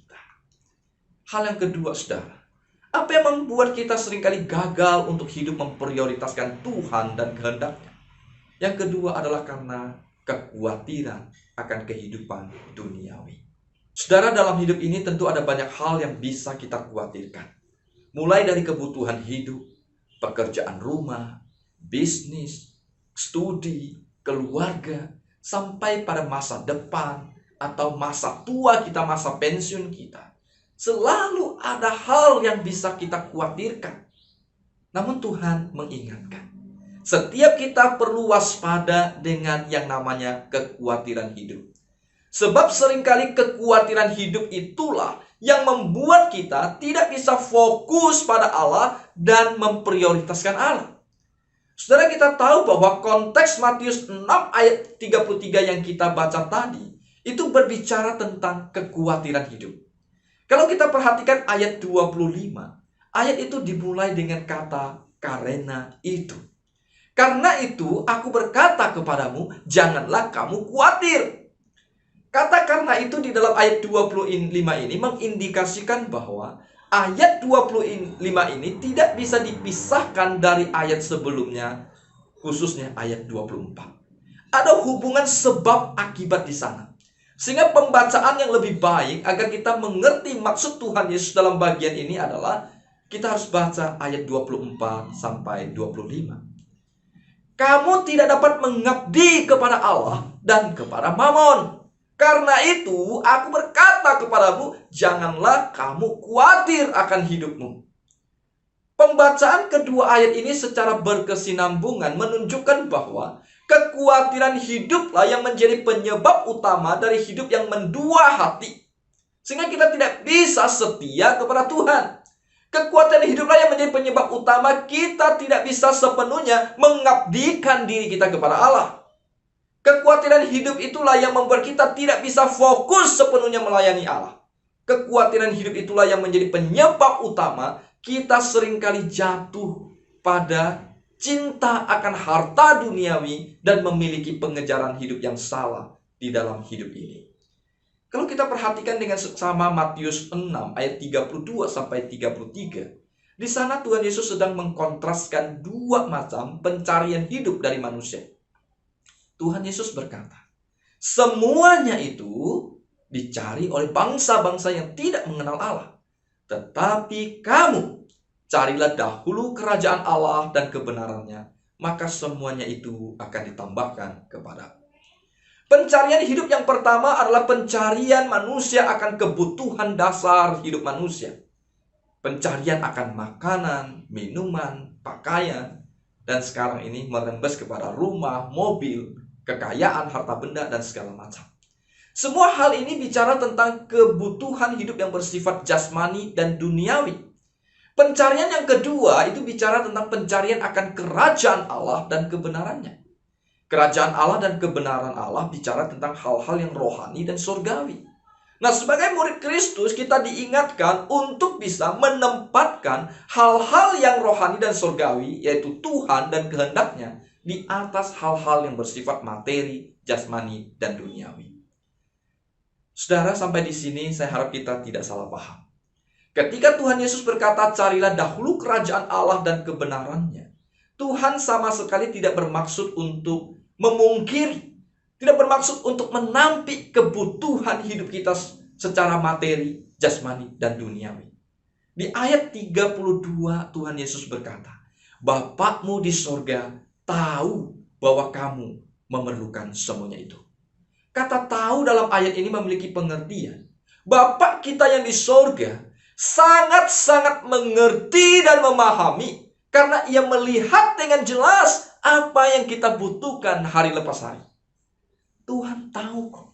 Hal yang kedua, saudara, apa yang membuat kita seringkali gagal untuk hidup memprioritaskan Tuhan dan kehendaknya? Yang kedua adalah karena kekhawatiran akan kehidupan duniawi. Saudara, dalam hidup ini tentu ada banyak hal yang bisa kita khawatirkan. Mulai dari kebutuhan hidup, pekerjaan rumah, bisnis, studi, keluarga, sampai pada masa depan atau masa tua kita, masa pensiun kita. Selalu ada hal yang bisa kita khawatirkan. Namun Tuhan mengingatkan, setiap kita perlu waspada dengan yang namanya kekhawatiran hidup. Sebab seringkali kekhawatiran hidup itulah yang membuat kita tidak bisa fokus pada Allah dan memprioritaskan Allah. Saudara, kita tahu bahwa konteks Matius 6 ayat 33 yang kita baca tadi itu berbicara tentang kekhawatiran hidup. Kalau kita perhatikan ayat 25, ayat itu dimulai dengan kata karena itu. Karena itu aku berkata kepadamu, janganlah kamu khawatir. Kata karena itu di dalam ayat 25 ini mengindikasikan bahwa ayat 25 ini tidak bisa dipisahkan dari ayat sebelumnya, khususnya ayat 24. Ada hubungan sebab akibat di sana. Sehingga pembacaan yang lebih baik agar kita mengerti maksud Tuhan Yesus dalam bagian ini adalah kita harus baca ayat 24 sampai 25. Kamu tidak dapat mengabdi kepada Allah dan kepada Mamon. Karena itu, aku berkata kepadamu, janganlah kamu khawatir akan hidupmu. Pembacaan kedua ayat ini secara berkesinambungan menunjukkan bahwa kekhawatiran hiduplah yang menjadi penyebab utama dari hidup yang mendua hati. Sehingga kita tidak bisa setia kepada Tuhan. Kekhawatiran hiduplah yang menjadi penyebab utama kita tidak bisa sepenuhnya mengabdikan diri kita kepada Allah. Kekhawatiran hidup itulah yang membuat kita tidak bisa fokus sepenuhnya melayani Allah. Kekhawatiran hidup itulah yang menjadi penyebab utama kita seringkali jatuh pada cinta akan harta duniawi dan memiliki pengejaran hidup yang salah di dalam hidup ini. Kalau kita perhatikan dengan seksama Matius 6 ayat 32 sampai 33, di sana Tuhan Yesus sedang mengkontraskan dua macam pencarian hidup dari manusia. Tuhan Yesus berkata, semuanya itu dicari oleh bangsa-bangsa yang tidak mengenal Allah. Tetapi kamu, carilah dahulu kerajaan Allah dan kebenarannya, maka semuanya itu akan ditambahkan kepadamu. Pencarian hidup yang pertama adalah pencarian manusia akan kebutuhan dasar hidup manusia. Pencarian akan makanan, minuman, pakaian, dan sekarang ini merembes kepada rumah, mobil, kekayaan, harta benda, dan segala macam. Semua hal ini bicara tentang kebutuhan hidup yang bersifat jasmani dan duniawi. Pencarian yang kedua itu bicara tentang pencarian akan kerajaan Allah dan kebenarannya. Kerajaan Allah dan kebenaran Allah bicara tentang hal-hal yang rohani dan surgawi. Nah, sebagai murid Kristus kita diingatkan untuk bisa menempatkan hal-hal yang rohani dan surgawi, yaitu Tuhan dan kehendaknya, di atas hal-hal yang bersifat materi, jasmani, dan duniawi. Saudara, sampai di sini saya harap kita tidak salah paham. Ketika Tuhan Yesus berkata, carilah dahulu kerajaan Allah dan kebenarannya, Tuhan sama sekali tidak bermaksud untuk memungkiri, tidak bermaksud untuk menampik kebutuhan hidup kita secara materi, jasmani, dan duniawi. Di ayat 32 Tuhan Yesus berkata, Bapakmu di sorga tahu bahwa kamu memerlukan semuanya itu. Kata tahu dalam ayat ini memiliki pengertian. Bapak kita yang di sorga sangat-sangat mengerti dan memahami karena ia melihat dengan jelas apa yang kita butuhkan hari lepas hari. Tuhan tahu kok.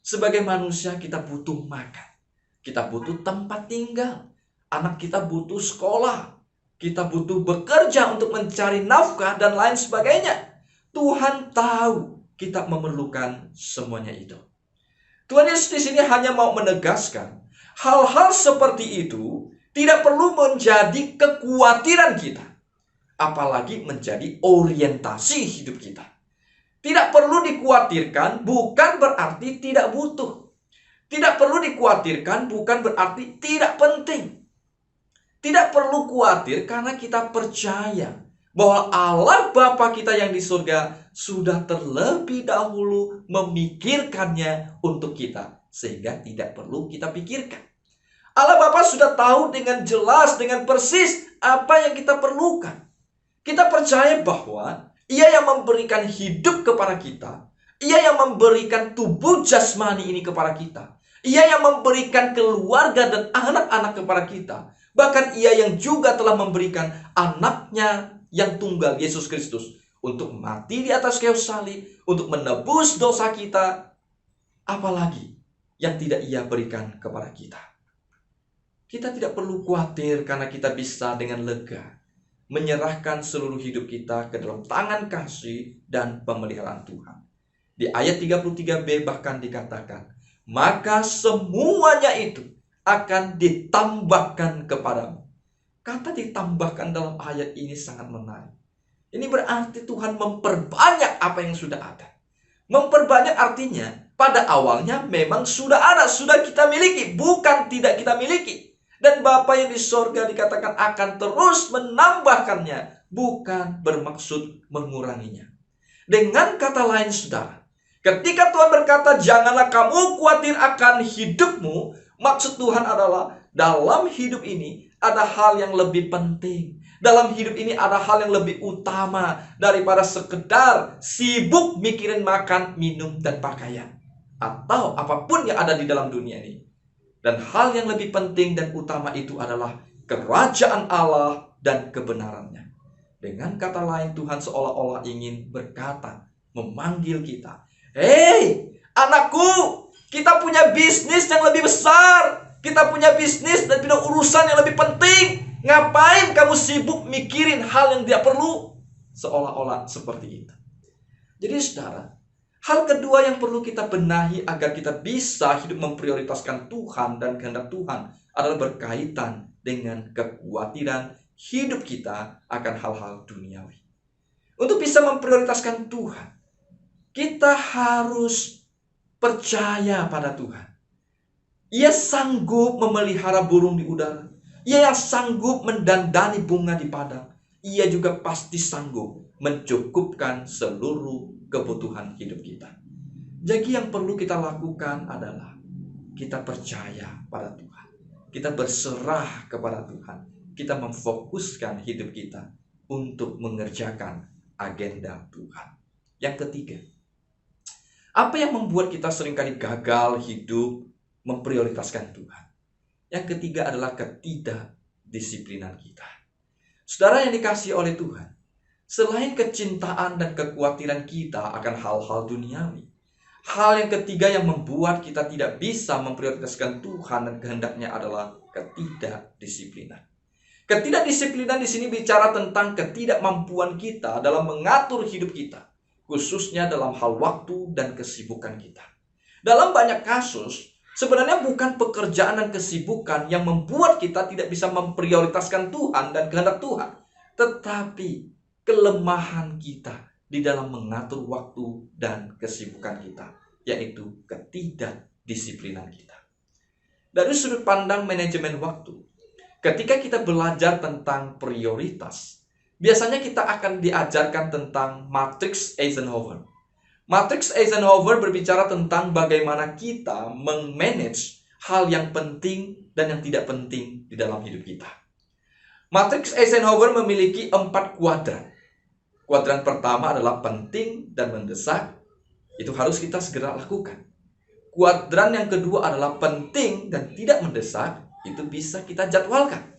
Sebagai manusia kita butuh makan. Kita butuh tempat tinggal. Anak kita butuh sekolah. Kita butuh bekerja untuk mencari nafkah dan lain sebagainya. Tuhan tahu kita memerlukan semuanya itu. Tuhan Yesus di sini hanya mau menegaskan hal-hal seperti itu tidak perlu menjadi kekhawatiran kita, apalagi menjadi orientasi hidup kita. Tidak perlu dikhawatirkan bukan berarti tidak butuh. Tidak perlu dikhawatirkan bukan berarti tidak penting. Tidak perlu khawatir karena kita percaya bahwa Allah Bapa kita yang di surga sudah terlebih dahulu memikirkannya untuk kita, sehingga tidak perlu kita pikirkan. Allah Bapa sudah tahu dengan jelas, dengan persis apa yang kita perlukan. Kita percaya bahwa Ia yang memberikan hidup kepada kita, Ia yang memberikan tubuh jasmani ini kepada kita, Ia yang memberikan keluarga dan anak-anak kepada kita. Bahkan Ia yang juga telah memberikan anaknya yang tunggal, Yesus Kristus, untuk mati di atas kayu salib, untuk menebus dosa kita. Apalagi yang tidak Ia berikan kepada kita. Kita tidak perlu khawatir karena kita bisa dengan lega menyerahkan seluruh hidup kita ke dalam tangan kasih dan pemeliharaan Tuhan. Di ayat 33b bahkan dikatakan, maka semuanya itu akan ditambahkan kepadamu. Kata ditambahkan dalam ayat ini sangat menarik. Ini berarti Tuhan memperbanyak apa yang sudah ada. Memperbanyak artinya pada awalnya memang sudah ada, sudah kita miliki, bukan tidak kita miliki. Dan Bapa yang di sorga dikatakan akan terus menambahkannya, bukan bermaksud menguranginya. Dengan kata lain saudara, ketika Tuhan berkata janganlah kamu khawatir akan hidupmu, maksud Tuhan adalah dalam hidup ini ada hal yang lebih penting. Dalam hidup ini ada hal yang lebih utama daripada sekedar sibuk mikirin makan, minum, dan pakaian. Atau apapun yang ada di dalam dunia ini. Dan hal yang lebih penting dan utama itu adalah kerajaan Allah dan kebenarannya. Dengan kata lain, Tuhan seolah-olah ingin berkata, memanggil kita. Hei, anakku, kita punya bisnis yang lebih besar. Kita punya bisnis dan punya urusan yang lebih penting. Ngapain kamu sibuk mikirin hal yang tidak perlu? Seolah-olah seperti itu. Jadi saudara, hal kedua yang perlu kita benahi agar kita bisa hidup memprioritaskan Tuhan dan kehendak Tuhan adalah berkaitan dengan kekhawatiran hidup kita akan hal-hal duniawi. Untuk bisa memprioritaskan Tuhan, kita harus percaya pada Tuhan. Ia sanggup memelihara burung di udara. Ia yang sanggup mendandani bunga di padang. Ia juga pasti sanggup mencukupkan seluruh kebutuhan hidup kita. Jadi yang perlu kita lakukan adalah kita percaya pada Tuhan. Kita berserah kepada Tuhan. Kita memfokuskan hidup kita untuk mengerjakan agenda Tuhan. Yang ketiga, apa yang membuat kita seringkali gagal hidup memprioritaskan Tuhan? Yang ketiga adalah ketidakdisiplinan kita. Saudara yang dikasihi oleh Tuhan, selain kecintaan dan kekhawatiran kita akan hal-hal duniawi, hal yang ketiga yang membuat kita tidak bisa memprioritaskan Tuhan dan kehendaknya adalah ketidakdisiplinan. Ketidakdisiplinan di sini bicara tentang ketidakmampuan kita dalam mengatur hidup kita, khususnya dalam hal waktu dan kesibukan kita. Dalam banyak kasus, sebenarnya bukan pekerjaan dan kesibukan yang membuat kita tidak bisa memprioritaskan Tuhan dan kehendak Tuhan, tetapi kelemahan kita di dalam mengatur waktu dan kesibukan kita, yaitu ketidakdisiplinan kita. Dari sudut pandang manajemen waktu, ketika kita belajar tentang prioritas, biasanya kita akan diajarkan tentang matriks Eisenhower. Matriks Eisenhower berbicara tentang bagaimana kita memanage hal yang penting dan yang tidak penting di dalam hidup kita. Matriks Eisenhower memiliki 4 kuadran. Kuadran pertama adalah penting dan mendesak. Itu harus kita segera lakukan. Kuadran yang kedua adalah penting dan tidak mendesak. Itu bisa kita jadwalkan.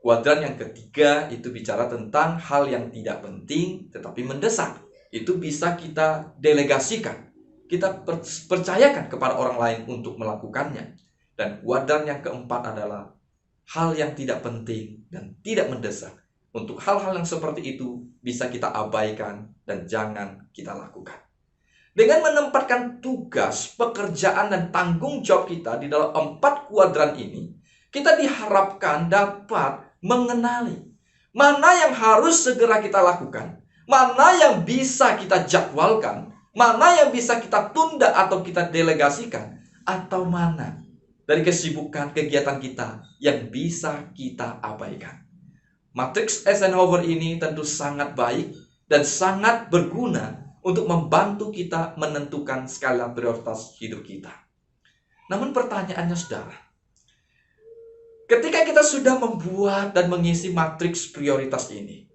Kuadran yang ketiga itu bicara tentang hal yang tidak penting tetapi mendesak. Itu bisa kita delegasikan. Kita percayakan kepada orang lain untuk melakukannya. Dan kuadran yang keempat adalah hal yang tidak penting dan tidak mendesak. Untuk hal-hal yang seperti itu bisa kita abaikan dan jangan kita lakukan. Dengan menempatkan tugas, pekerjaan, dan tanggung jawab kita di dalam 4 kuadran ini, kita diharapkan dapat mengenali mana yang harus segera kita lakukan, mana yang bisa kita jadwalkan, mana yang bisa kita tunda atau kita delegasikan, atau mana dari kesibukan kegiatan kita yang bisa kita abaikan. Matriks Eisenhower ini tentu sangat baik dan sangat berguna untuk membantu kita menentukan skala prioritas hidup kita. Namun pertanyaannya saudara, ketika kita sudah membuat dan mengisi matriks prioritas ini,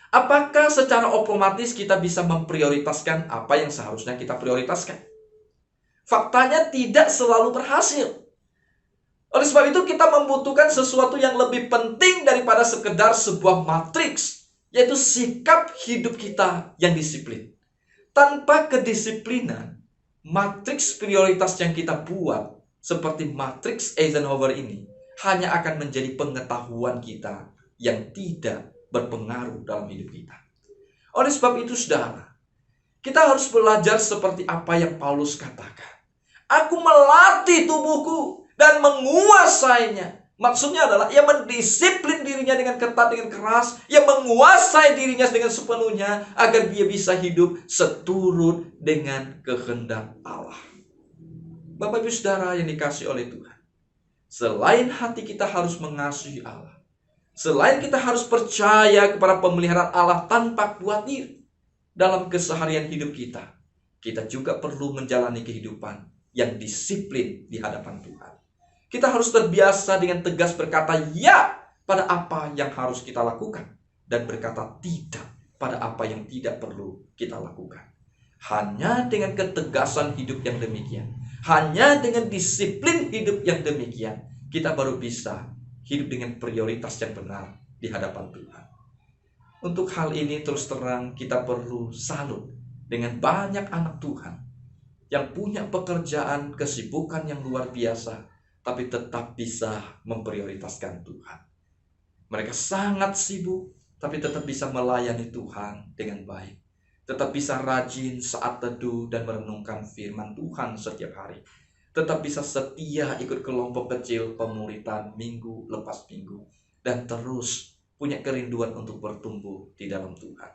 apakah secara otomatis kita bisa memprioritaskan apa yang seharusnya kita prioritaskan? Faktanya tidak selalu berhasil. Oleh sebab itu kita membutuhkan sesuatu yang lebih penting daripada sekedar sebuah matriks, yaitu sikap hidup kita yang disiplin. Tanpa kedisiplinan, matriks prioritas yang kita buat seperti matriks Eisenhower ini hanya akan menjadi pengetahuan kita yang tidak berpengaruh dalam hidup kita. Oleh sebab itu saudara, kita harus belajar seperti apa yang Paulus katakan. Aku melatih tubuhku dan menguasainya. Maksudnya adalah ia mendisiplin dirinya dengan ketat, dengan keras. Ia menguasai dirinya dengan sepenuhnya agar dia bisa hidup seturut dengan kehendak Allah. Bapak Ibu Saudara yang dikasihi oleh Tuhan, selain hati kita harus mengasihi Allah, selain kita harus percaya kepada pemeliharaan Allah tanpa khawatir dalam keseharian hidup kita, kita juga perlu menjalani kehidupan yang disiplin di hadapan Tuhan. Kita harus terbiasa dengan tegas berkata ya pada apa yang harus kita lakukan dan berkata tidak pada apa yang tidak perlu kita lakukan. Hanya dengan ketegasan hidup yang demikian, hanya dengan disiplin hidup yang demikian, kita baru bisa hidup dengan prioritas yang benar di hadapan Tuhan. Untuk hal ini terus terang kita perlu salut dengan banyak anak Tuhan yang punya pekerjaan, kesibukan yang luar biasa, tapi tetap bisa memprioritaskan Tuhan. Mereka sangat sibuk, tapi tetap bisa melayani Tuhan dengan baik. Tetap bisa rajin saat teduh dan merenungkan firman Tuhan setiap hari. Tetap bisa setia ikut kelompok kecil pemuritan minggu lepas minggu. Dan terus punya kerinduan untuk bertumbuh di dalam Tuhan.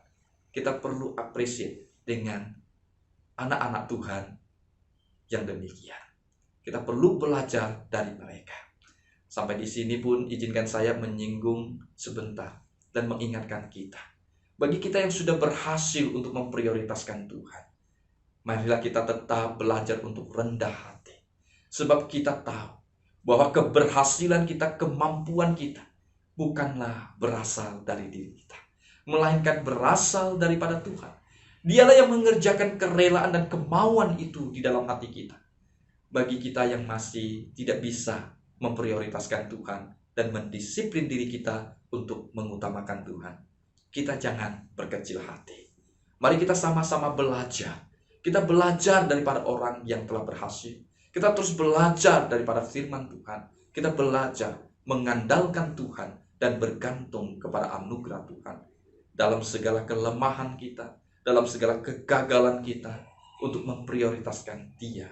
Kita perlu appreciate dengan anak-anak Tuhan yang demikian. Kita perlu belajar dari mereka. Sampai di sini pun izinkan saya menyinggung sebentar dan mengingatkan kita. Bagi kita yang sudah berhasil untuk memprioritaskan Tuhan, marilah kita tetap belajar untuk rendah hati. Sebab kita tahu bahwa keberhasilan kita, kemampuan kita bukanlah berasal dari diri kita, melainkan berasal daripada Tuhan. Dialah yang mengerjakan kerelaan dan kemauan itu di dalam hati kita. Bagi kita yang masih tidak bisa memprioritaskan Tuhan dan mendisiplin diri kita untuk mengutamakan Tuhan, kita jangan berkecil hati. Mari kita sama-sama belajar. Kita belajar daripada orang yang telah berhasil. Kita terus belajar daripada firman Tuhan. Kita belajar mengandalkan Tuhan dan bergantung kepada anugerah Tuhan dalam segala kelemahan kita, dalam segala kegagalan kita, untuk memprioritaskan Dia.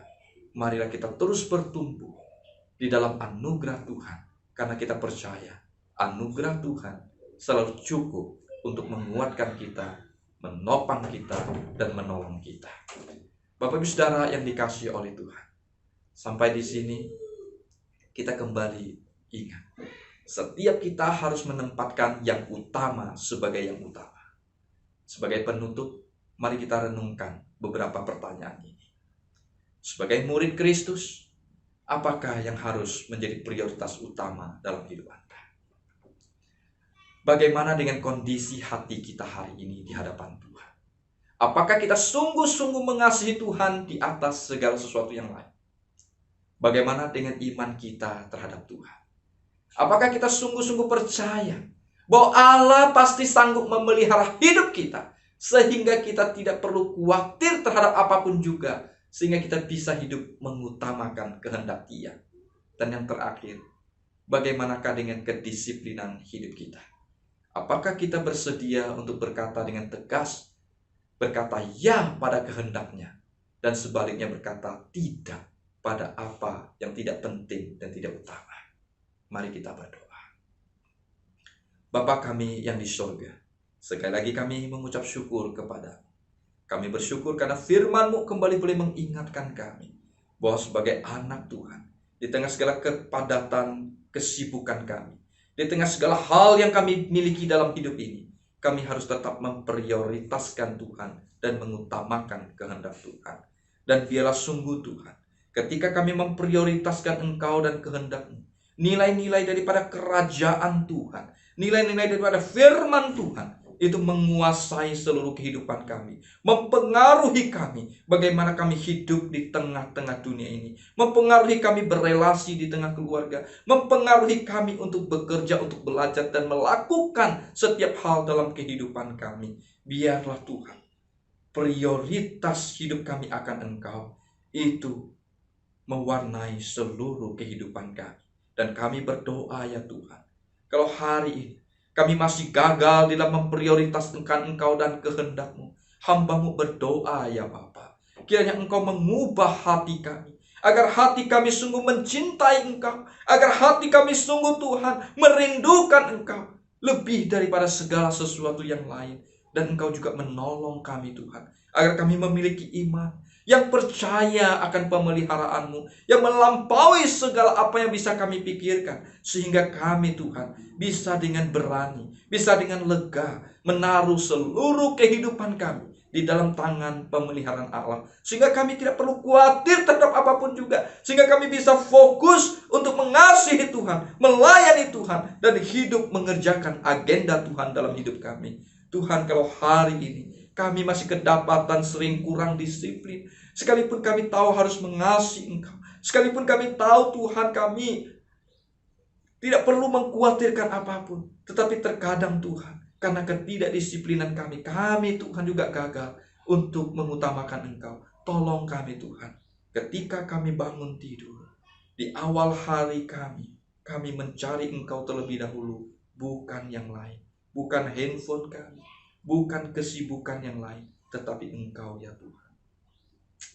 Marilah kita terus bertumbuh di dalam anugerah Tuhan, karena kita percaya anugerah Tuhan selalu cukup untuk menguatkan kita, menopang kita, dan menolong kita. Bapak Ibu Saudara yang dikasihi oleh Tuhan, sampai di sini kita kembali ingat, setiap kita harus menempatkan yang utama sebagai yang utama. Sebagai penutup, mari kita renungkan beberapa pertanyaan ini. Sebagai murid Kristus, apakah yang harus menjadi prioritas utama dalam hidup Anda? Bagaimana dengan kondisi hati kita hari ini di hadapan Tuhan? Apakah kita sungguh-sungguh mengasihi Tuhan di atas segala sesuatu yang lain? Bagaimana dengan iman kita terhadap Tuhan? Apakah kita sungguh-sungguh percaya bahwa Allah pasti sanggup memelihara hidup kita, sehingga kita tidak perlu khawatir terhadap apapun juga, sehingga kita bisa hidup mengutamakan kehendak Dia? Dan yang terakhir, bagaimanakah dengan kedisiplinan hidup kita? Apakah kita bersedia untuk berkata dengan tegas, berkata ya pada kehendaknya, dan sebaliknya berkata tidak pada apa yang tidak penting dan tidak utama? Mari kita berdoa. Bapa kami yang di surga, sekali lagi kami mengucap syukur kepadamu. Kami bersyukur karena firman-Mu kembali boleh mengingatkan kami bahwa sebagai anak Tuhan, di tengah segala kepadatan kesibukan kami, di tengah segala hal yang kami miliki dalam hidup ini, kami harus tetap memprioritaskan Tuhan dan mengutamakan kehendak Tuhan. Dan biarlah sungguh Tuhan, ketika kami memprioritaskan Engkau dan kehendak-Mu, nilai-nilai daripada kerajaan Tuhan, nilai-nilai daripada firman Tuhan, itu menguasai seluruh kehidupan kami, mempengaruhi kami bagaimana kami hidup di tengah-tengah dunia ini, mempengaruhi kami berelasi di tengah keluarga, mempengaruhi kami untuk bekerja, untuk belajar dan melakukan setiap hal dalam kehidupan kami. Biarlah Tuhan, prioritas hidup kami akan Engkau itu mewarnai seluruh kehidupan kami. Dan kami berdoa ya Tuhan, kalau hari ini kami masih gagal dalam memprioritaskan Engkau dan kehendak-Mu, hamba-Mu berdoa ya Bapa, kiranya Engkau mengubah hati kami, agar hati kami sungguh mencintai Engkau, agar hati kami sungguh Tuhan merindukan Engkau lebih daripada segala sesuatu yang lain. Dan Engkau juga menolong kami Tuhan, agar kami memiliki iman yang percaya akan pemeliharaan-Mu, yang melampaui segala apa yang bisa kami pikirkan, sehingga kami Tuhan bisa dengan berani, bisa dengan lega menaruh seluruh kehidupan kami di dalam tangan pemeliharaan Allah, sehingga kami tidak perlu khawatir terhadap apapun juga, sehingga kami bisa fokus untuk mengasihi Tuhan, melayani Tuhan, dan hidup mengerjakan agenda Tuhan dalam hidup kami. Tuhan, kalau hari ini kami masih kedapatan sering kurang disiplin, sekalipun kami tahu harus mengasihi Engkau, sekalipun kami tahu Tuhan kami tidak perlu mengkhawatirkan apapun, tetapi terkadang Tuhan, karena ketidakdisiplinan kami Tuhan juga gagal untuk mengutamakan Engkau. Tolong kami Tuhan, ketika kami bangun tidur, di awal hari kami mencari Engkau terlebih dahulu, bukan yang lain, bukan handphone kami, bukan kesibukan yang lain, tetapi Engkau ya Tuhan.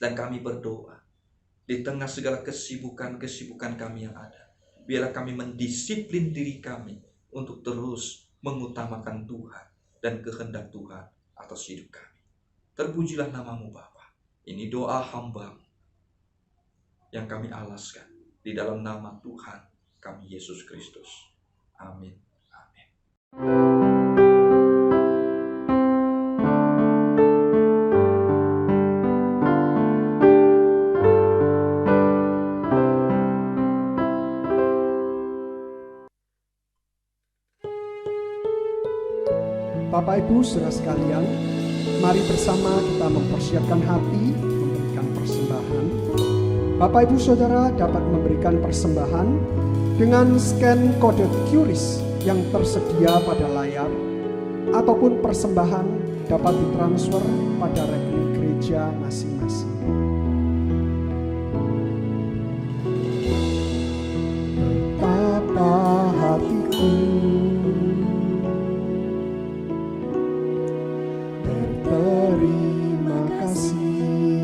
Dan kami berdoa, di tengah segala kesibukan kami yang ada, biarlah kami mendisiplin diri kami untuk terus mengutamakan Tuhan dan kehendak Tuhan atas hidup kami. Terpujilah nama-Mu Bapa. Ini doa hamba yang kami alaskan di dalam nama Tuhan kami Yesus Kristus. Amin. Amin. Bapak Ibu saudara sekalian, mari bersama kita mempersiapkan hati memberikan persembahan. Bapak Ibu saudara dapat memberikan persembahan dengan scan kode QRIS yang tersedia pada layar, ataupun persembahan dapat ditransfer pada rekening gereja masing-masing. Betapa hatiku berterima kasih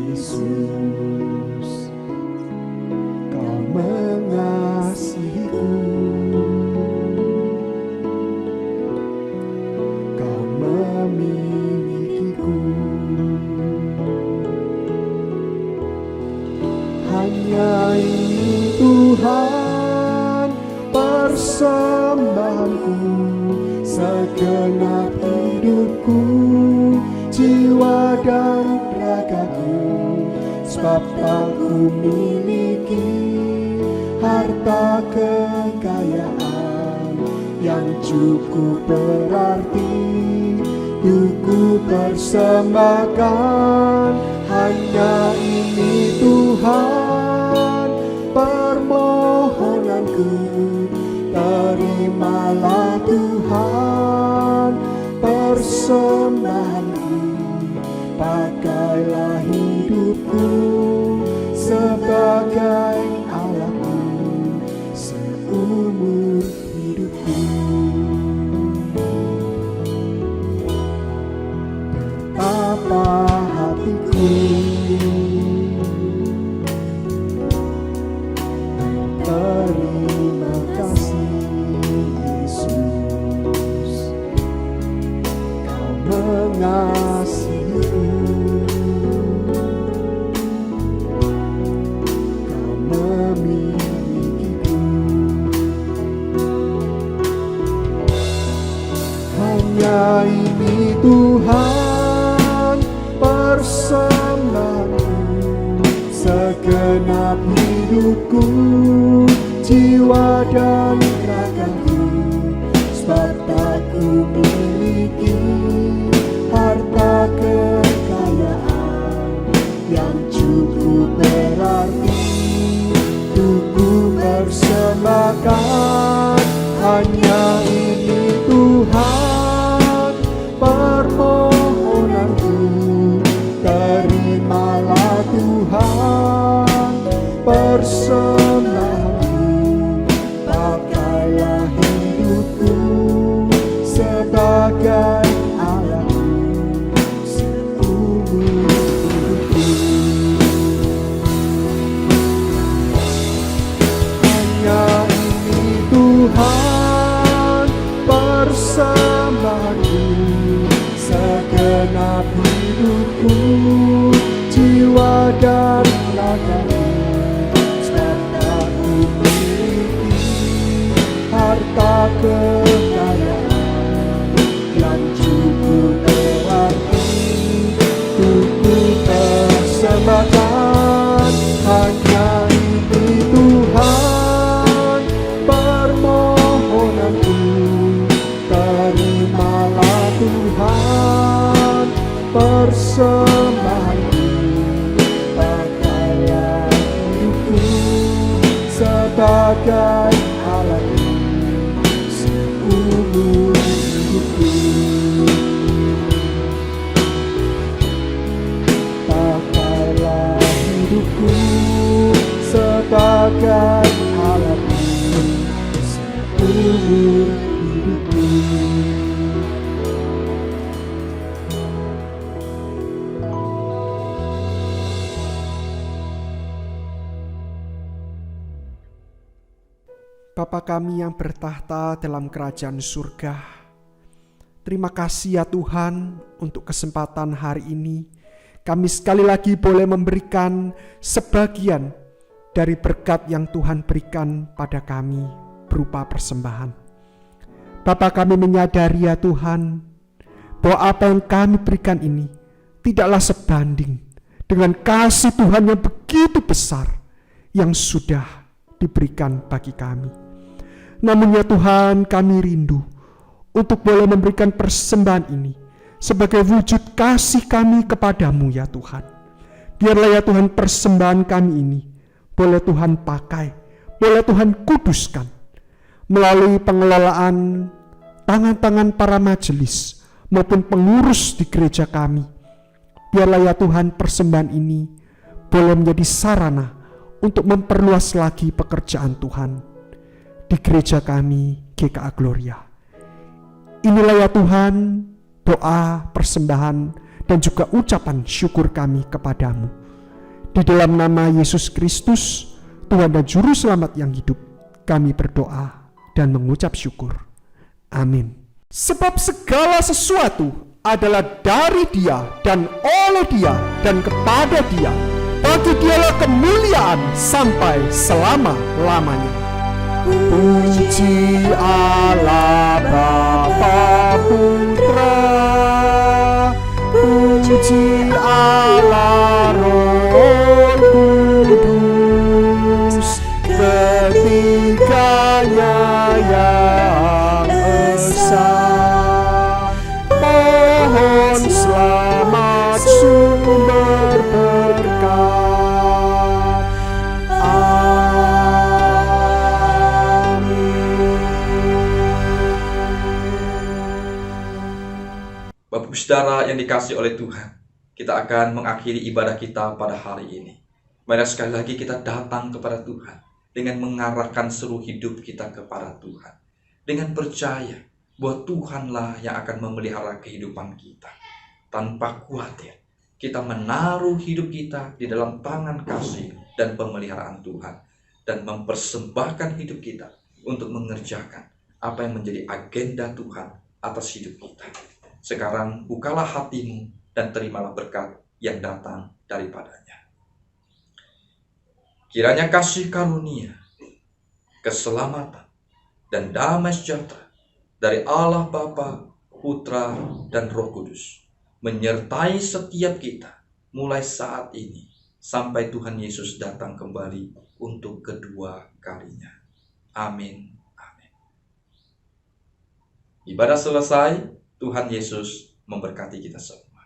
Yesus, Kau mengasihiku, Kau memilikiku. Hanya ini Tuhan persembahanku, segenap hidupku, jiwa dan ragaku, sebab aku miliki harta kekayaan yang cukup berarti ku persembahkan. Hanya ini Tuhan permohonanku, terimalah Tuhan persembahanku, pakailah hidupku sebagai Allahku seumur hidupku. Betapa hatiku berterima kasih Yesus, Kau mengasihiku, Kau memilikiku. Hanya ini Tuhan segenap hidupku, jiwa dan ragaku, sebab tak ku miliki harta kekayaan yang cukup berarti untuk ku persembahkan. Hanya ini Tuhan permohonanku, terimalah Tuhan persembahanku, pakailah hidupku sebagai alatmu seumur hidupku. Hanya ini Tuhan persembahanku, segenap hidupku, jiwa dan ragaku, sebab tak ku miliki harta kekayaan yang cukup berarti untuk ku persembahkan. Hanya ini Tuhan permohonanku, terimalah Tuhan persembahanku, pakailah hidupku sebagai alatmu seumur hidupku. Pakailah hidupku sebagai alatmu seumur hidupku. Bapa kami yang bertahta dalam kerajaan surga, terima kasih ya Tuhan untuk kesempatan hari ini. Kami sekali lagi boleh memberikan sebagian dari berkat yang Tuhan berikan pada kami berupa persembahan. Bapa, kami menyadari ya Tuhan bahwa apa yang kami berikan ini tidaklah sebanding dengan kasih Tuhan yang begitu besar yang sudah diberikan bagi kami. Namun ya Tuhan, kami rindu untuk boleh memberikan persembahan ini sebagai wujud kasih kami kepadamu ya Tuhan. Biarlah ya Tuhan persembahan kami ini boleh Tuhan pakai, boleh Tuhan kuduskan melalui pengelolaan tangan-tangan para majelis maupun pengurus di gereja kami. Biarlah ya Tuhan persembahan ini boleh menjadi sarana untuk memperluas lagi pekerjaan Tuhan di gereja kami GKA Gloria. Inilah ya Tuhan doa, persembahan, dan juga ucapan syukur kami kepadamu. Di dalam nama Yesus Kristus, Tuhan dan Juru Selamat yang hidup, kami berdoa dan mengucap syukur. Amin. Sebab segala sesuatu adalah dari Dia dan oleh Dia dan kepada Dia. Bagi Dialah kemuliaan sampai selama-lamanya. Puji Allah Bapa Putra, puji Allah Roh Kudus, ketiganya yang esa. Mohon selamat sumber berkat. Bapak Saudara yang dikasihi oleh Tuhan, kita akan mengakhiri ibadah kita pada hari ini. Mari sekali lagi kita datang kepada Tuhan dengan mengarahkan seluruh hidup kita kepada Tuhan, dengan percaya bahwa Tuhanlah yang akan memelihara kehidupan kita. Tanpa khawatir, kita menaruh hidup kita di dalam tangan kasih dan pemeliharaan Tuhan, dan mempersembahkan hidup kita untuk mengerjakan apa yang menjadi agenda Tuhan atas hidup kita. Sekarang bukalah hatimu dan terimalah berkat yang datang daripadanya. Kiranya kasih karunia, keselamatan, dan damai sejahtera dari Allah Bapa, Putra, dan Roh Kudus menyertai setiap kita mulai saat ini sampai Tuhan Yesus datang kembali untuk kedua kalinya. Amin. Amin. Ibadah selesai, Tuhan Yesus memberkati kita semua.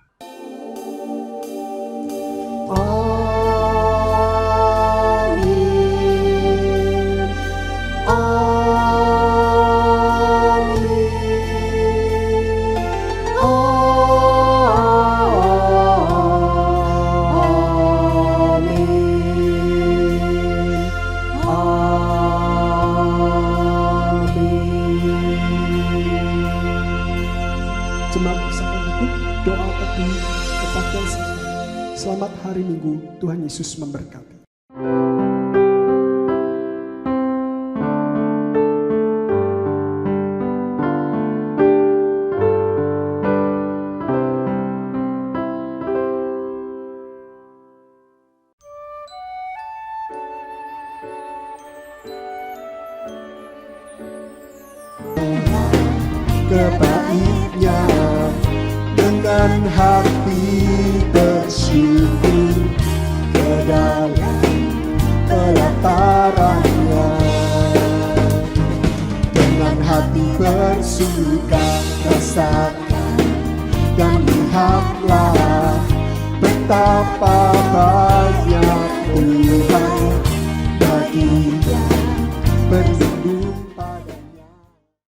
Jemaat bersama duduk, doa teduh kebaktian sejak. Selamat hari Minggu, Tuhan Yesus memberkati. Kebaiknya dengan hati bersyukur ke dalam pelatarannya, dengan hati bersuka rasakan dan lihatlah betapa banyak Tuhan bagi yang